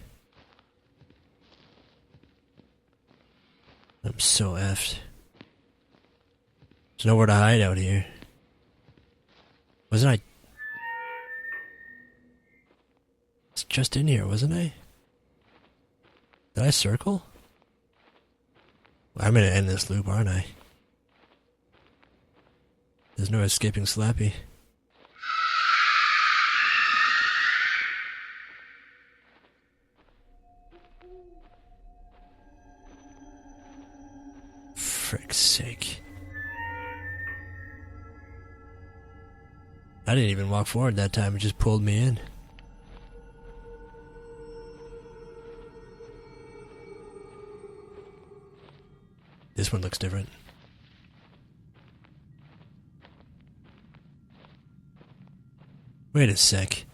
I'm so effed. There's nowhere to hide out here. Wasn't I? It's just in here, wasn't I? Did I circle? I'm gonna end this loop, aren't I? There's no escaping Slappy. Frick's sake. I didn't even walk forward that time, it just pulled me in. This one looks different. Wait a sec.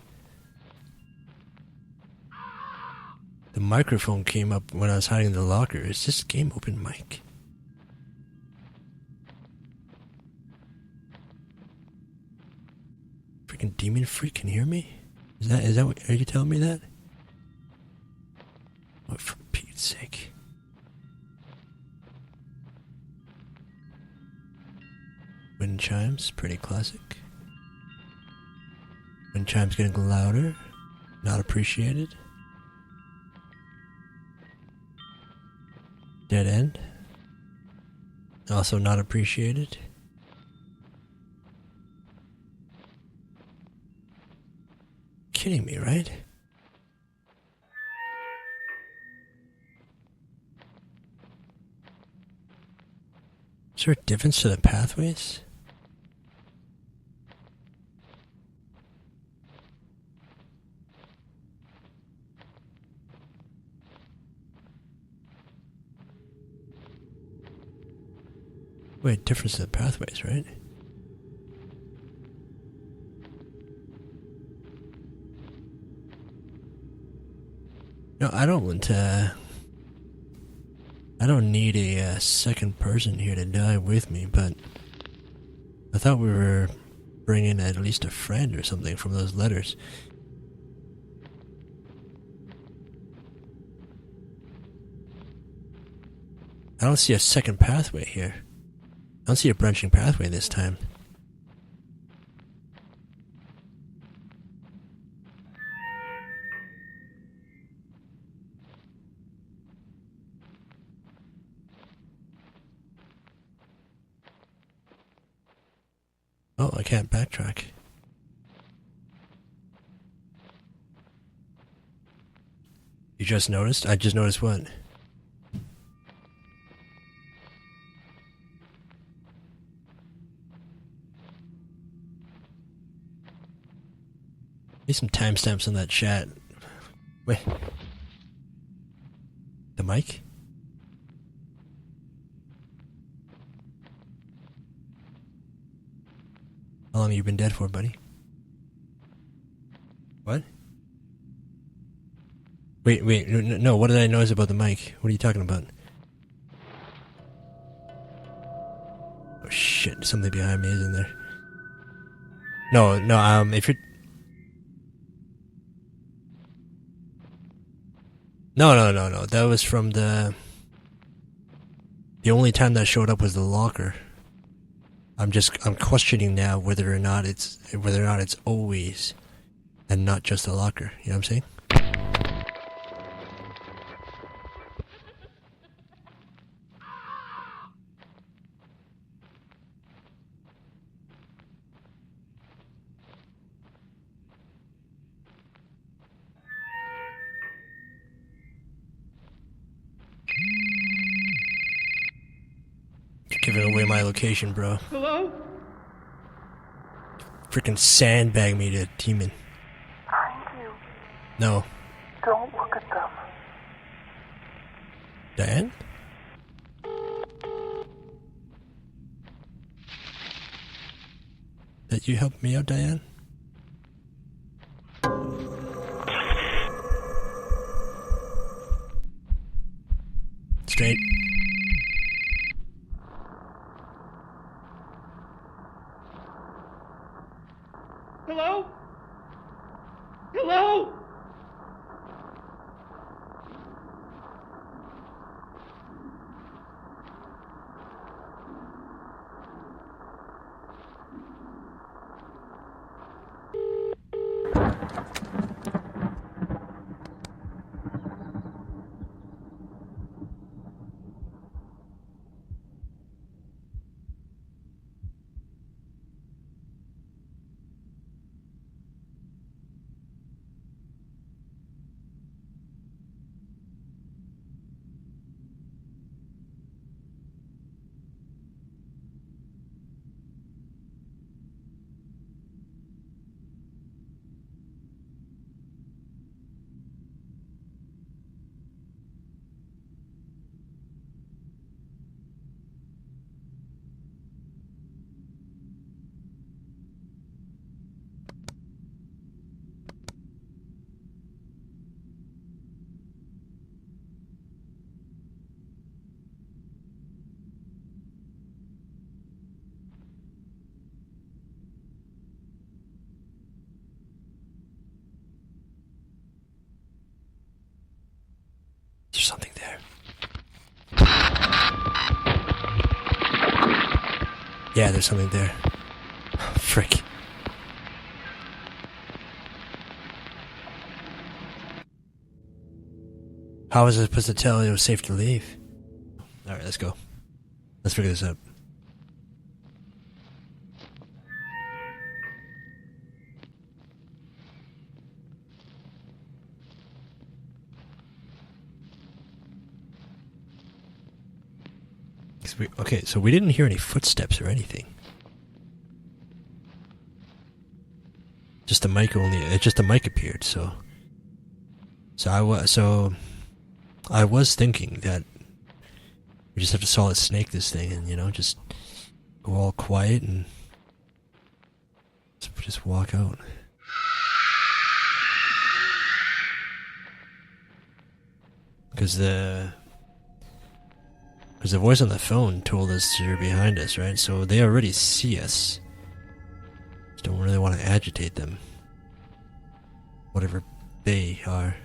The microphone came up when I was hiding in the locker. Is this game open mic? Freaking demon freak can hear me? Is that what, are you telling me that? Oh, for Pete's sake. Wind chimes, pretty classic. Wind chimes getting louder, not appreciated. Dead end, also not appreciated. Kidding me, right? Is there a difference to the pathways? Wait, difference to the pathways, right? No, I don't want to... I don't need a second person here to die with me, but... I thought we were bringing at least a friend or something from those letters. I don't see a second pathway here. I don't see a branching pathway this time. Oh, I can't backtrack. You just noticed? I just noticed what? Need some timestamps on that chat. Wait. The mic? How long have you been dead for, buddy? What? Wait, no, what did I notice about the mic? What are you talking about? Oh shit, something behind me, isn't there? No, if you're... No, that was from the only time that showed up was the locker. I'm questioning now whether or not it's always and not just the locker. You know what I'm saying? giving away my location, bro. Hello? Freaking sandbag me to demon. Behind you. No. Don't look at them. Diane? That you help me out, Diane? Straight. Hello? Hello? There's something there. Yeah, there's something there. Frick. How was I supposed to tell it was safe to leave? Alright, let's go. Let's figure this out. Okay, so we didn't hear any footsteps or anything. Just the mic appeared, so I was thinking that we just have to solid snake this thing and, you know, just go all quiet and just walk out. Because the voice on the phone told us they're behind us, right? So they already see us. Just don't really want to agitate them. Whatever they are.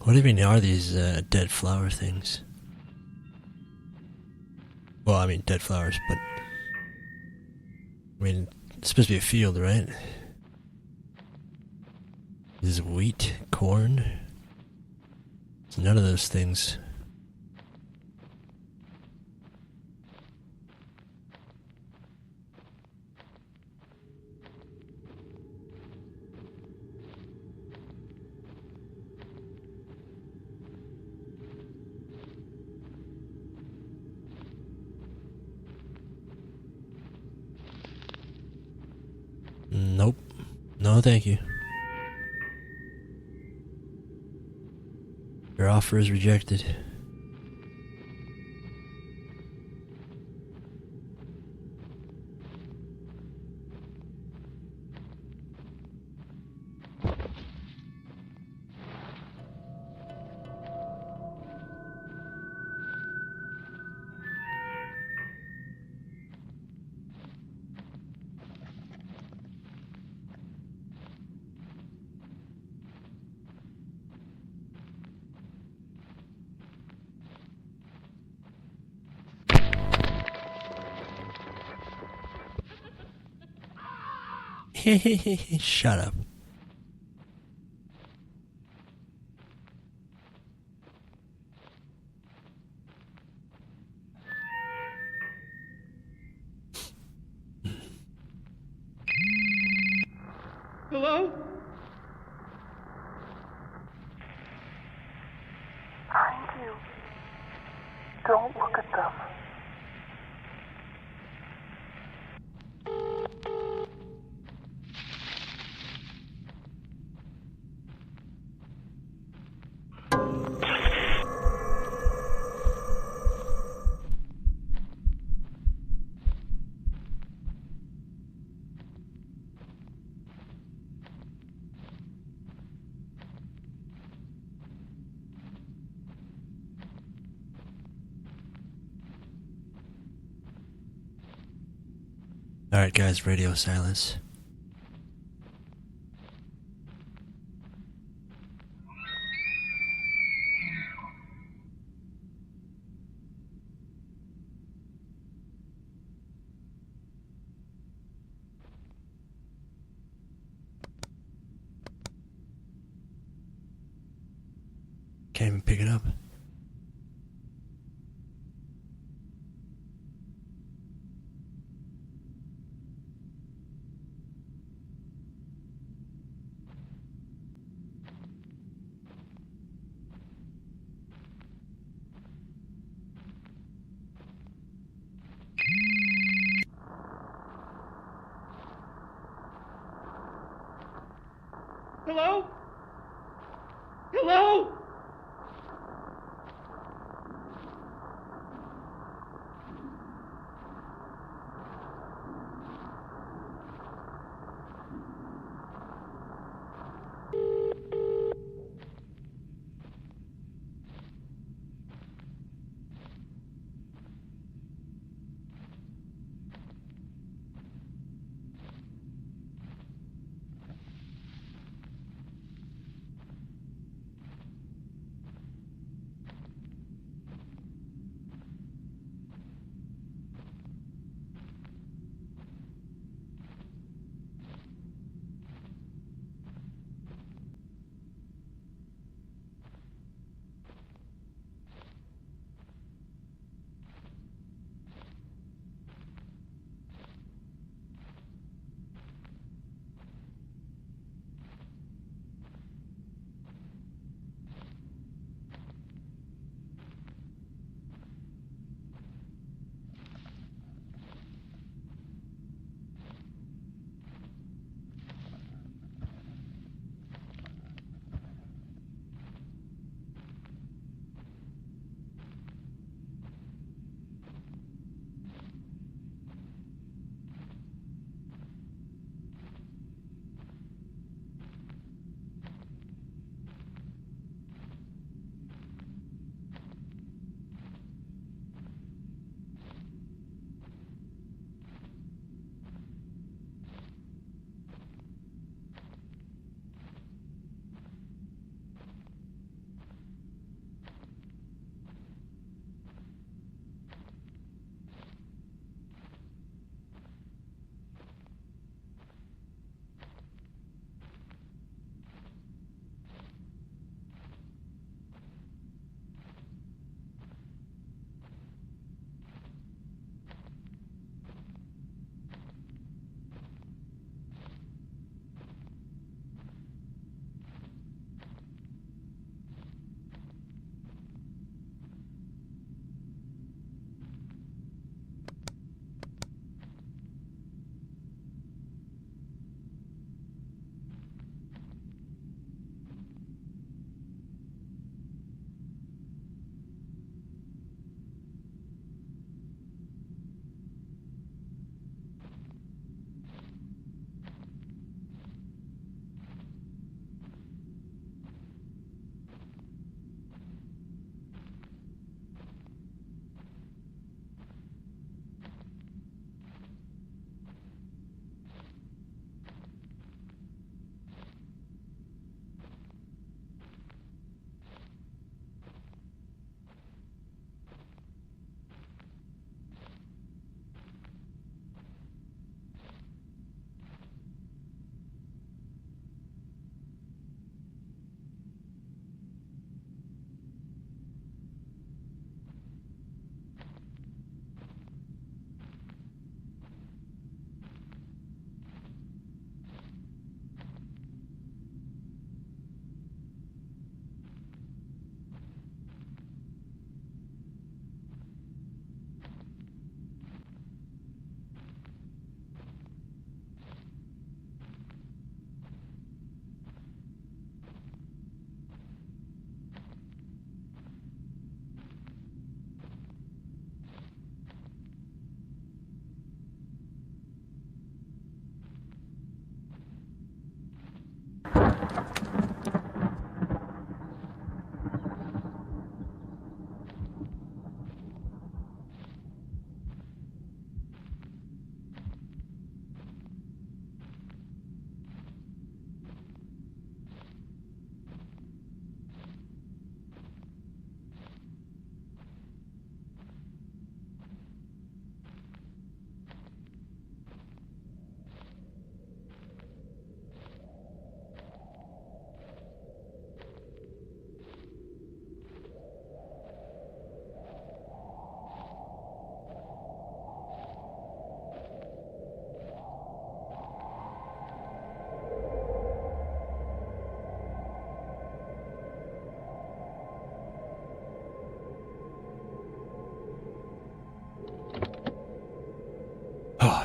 What even are these dead flower things? Well, I mean, dead flowers, but I mean, it's supposed to be a field, right? This is wheat, corn. It's none of those things. Nope. No, thank you. Your offer is rejected. Shut up. Hello? Behind you. Don't look at them. Alright, guys, radio silence. Can't even pick it up. Hello? Hello?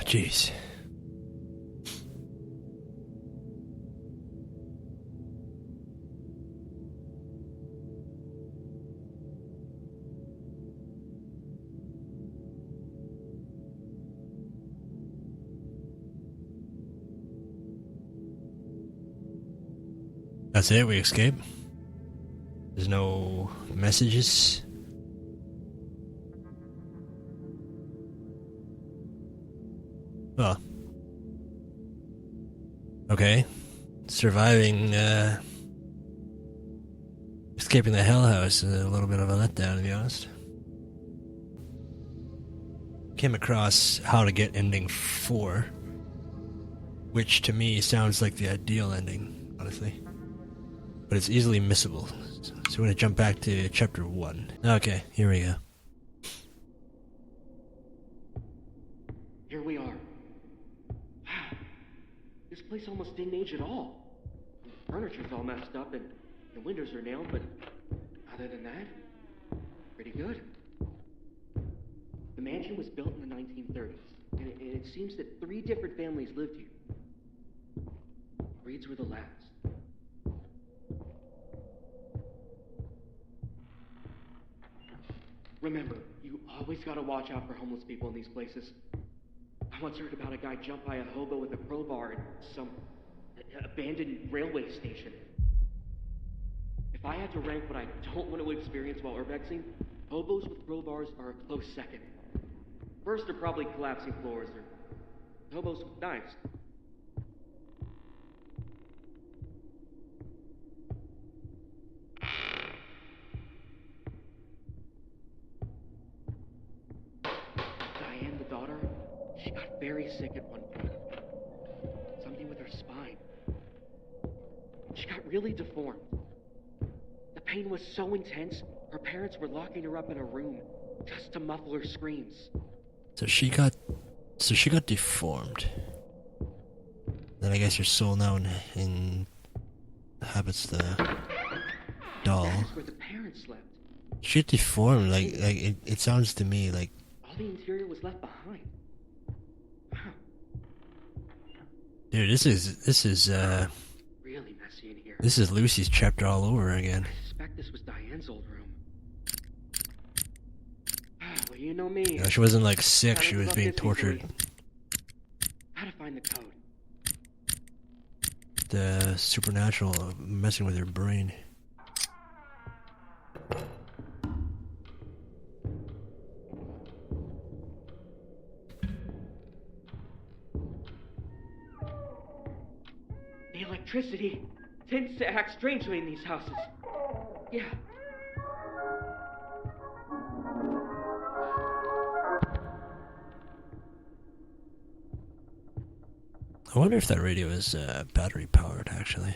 jeez. That's it, we escape. There's no messages. Well. Okay. Surviving, escaping the Hell House is a little bit of a letdown, to be honest. Came across How to Get Ending 4, which to me sounds like the ideal ending, honestly. But it's easily missable. So we're going to jump back to chapter 1. Okay, here we go. Here we are. Wow. This place almost didn't age at all. The furniture's all messed up and the windows are nailed, but other than that, pretty good. The mansion was built in the 1930s, and it seems that 3 different families lived here. Reeds were the last. Remember, you always gotta watch out for homeless people in these places. I once heard about a guy jump by a hobo with a crowbar at some abandoned railway station. If I had to rank what I don't want to experience while urbexing, hobos with crowbars are a close second. First are probably collapsing floors or hobos with knives. Diane, the daughter, she got very sick at one point. Something with her spine. She got really deformed. The pain was so intense, her parents were locking her up in a room just to muffle her screams. So she got deformed. Then I guess your soul now inhabits the doll. That's where the parents slept. She deformed, like it sounds to me like All the interior was left behind. Wow. dude, this is Really messy in here. this is Lucy's chapter all over again. I suspect this was Diane's old room. Well, you know me. You know, she wasn't like sick, she was being tortured. Gotta find the code. The supernatural messing with her brain. The electricity tends to act strangely in these houses. Yeah. I wonder if that radio is battery powered, actually.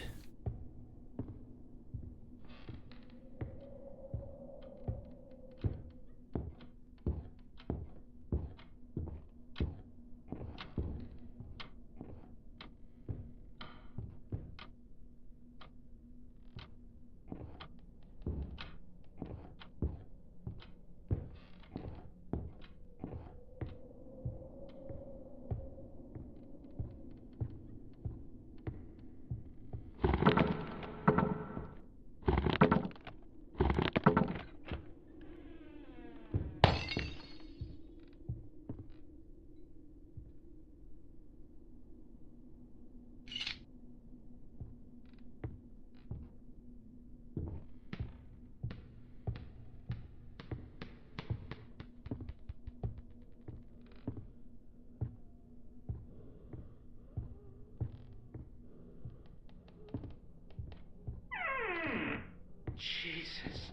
Jesus.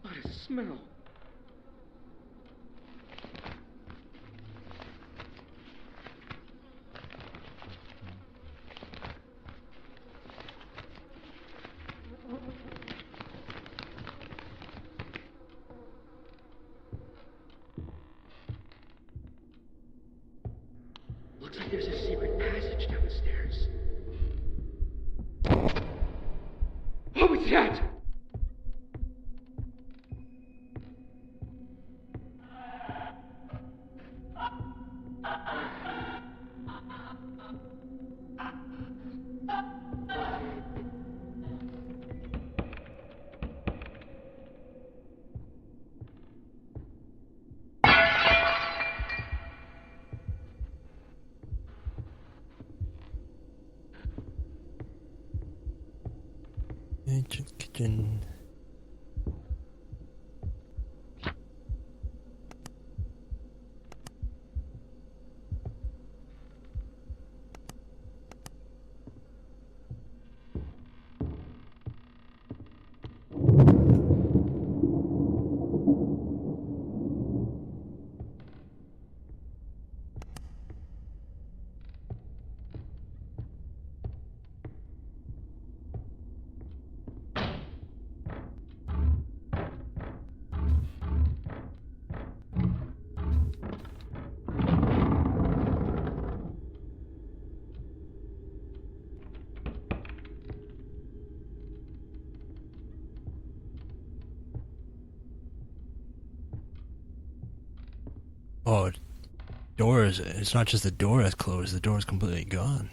What a smell. Looks like there's a secret passage down the stairs. What was that? Ancient kitchen. Oh, doors. It's not just the door that's closed, the door is completely gone.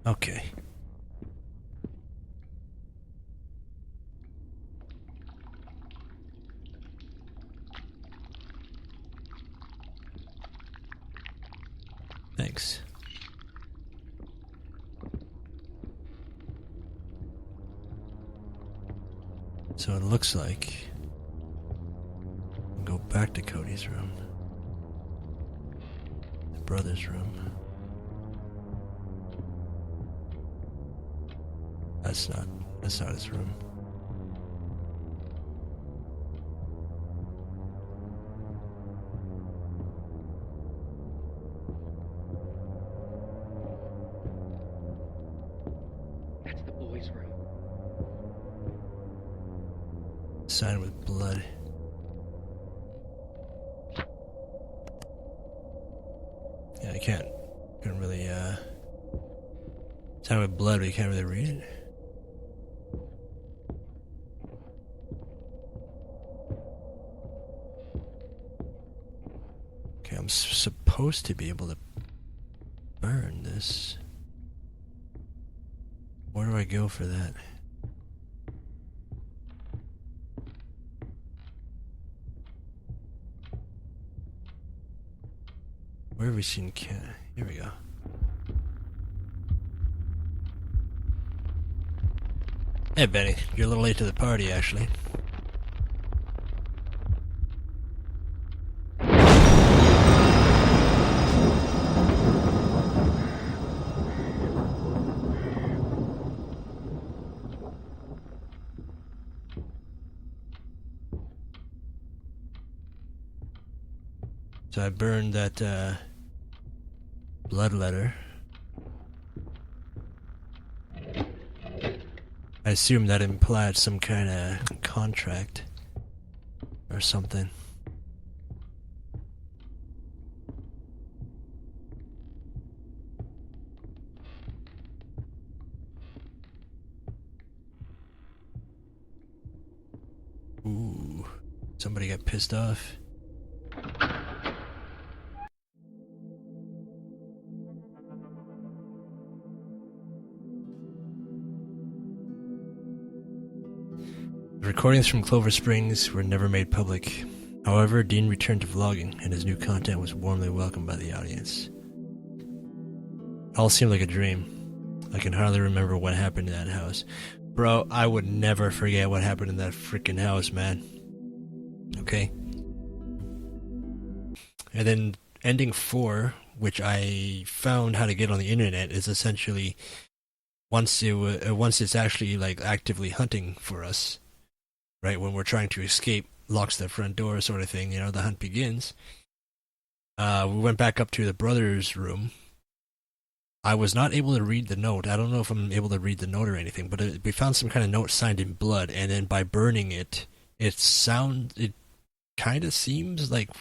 Okay. Thanks. So it looks like we'll go back to Cody's room. The brother's room. That's not his room. That's the boys' room. Signed with blood. Yeah, I couldn't really, signed with blood, but you can't really read it. Okay, I'm supposed to be able to burn this. Where do I go for that? Where have we seen cat? Here we go. Hey, Benny. You're a little late to the party, actually. So I burned that, blood letter. I assume that implied some kind of contract or something. Ooh, somebody got pissed off. The recordings from Clover Springs were never made public. However, Dean returned to vlogging, and his new content was warmly welcomed by the audience. It all seemed like a dream. I can hardly remember what happened in that house. Bro, I would never forget what happened in that freaking house, man. Okay? And then ending 4, which I found how to get on the internet, is essentially once it's actually like actively hunting for us, right, when we're trying to escape, locks the front door sort of thing, the hunt begins. We went back up to the brother's room. I was not able to read the note. I don't know if I'm able to read the note or anything, but we found some kind of note signed in blood, and then by burning it, it kind of seems like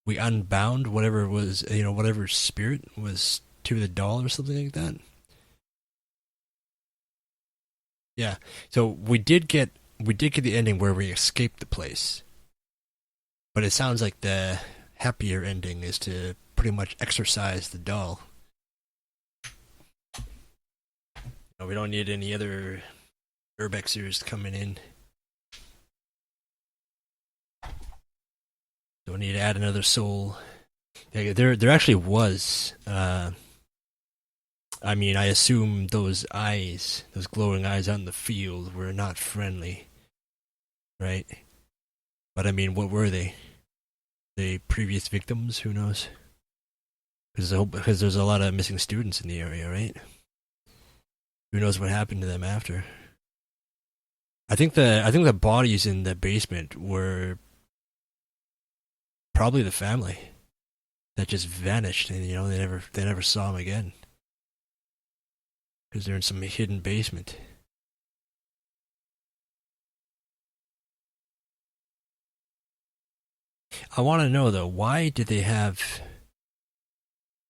we unbound whatever it was, whatever spirit was to the doll or something like that. Yeah, so we did get the ending where we escaped the place. But it sounds like the happier ending is to pretty much exorcise the doll. We don't need any other urbexers coming in. Don't need to add another soul. There actually was. I mean, I assume those eyes, those glowing eyes out in the field, were not friendly, right? But I mean, what were they? The previous victims? Who knows? Because there's a lot of missing students in the area, right? Who knows what happened to them after? I think the bodies in the basement were probably the family that just vanished, and they never saw them again because they're in some hidden basement. I want to know though, why they have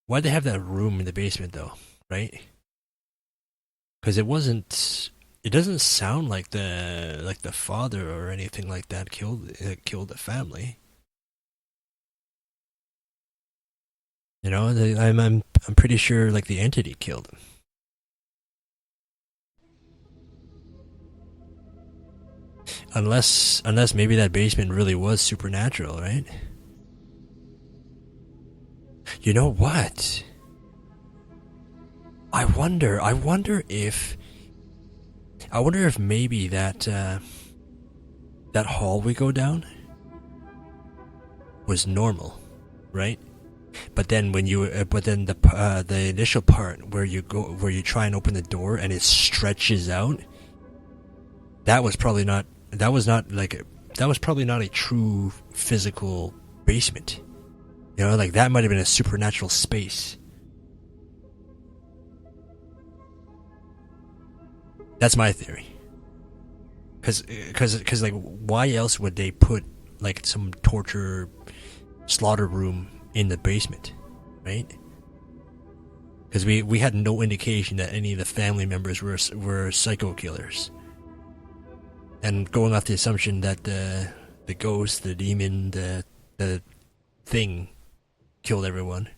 that room in the basement though, right? Because it doesn't sound like the father or anything like that killed the family. You know, I'm pretty sure like the entity killed him. Unless maybe that basement really was supernatural, right? You know what? I wonder if maybe that hall we go down was normal, right? But then the initial part where you try and open the door and it stretches out, that was probably not a true physical basement. You know, like that might have been a supernatural space. That's my theory. Cause like, why else would they put like some torture slaughter room in the basement, right? Because we had no indication that any of the family members were psycho killers. And going off the assumption that the ghost, the demon, the thing killed everyone,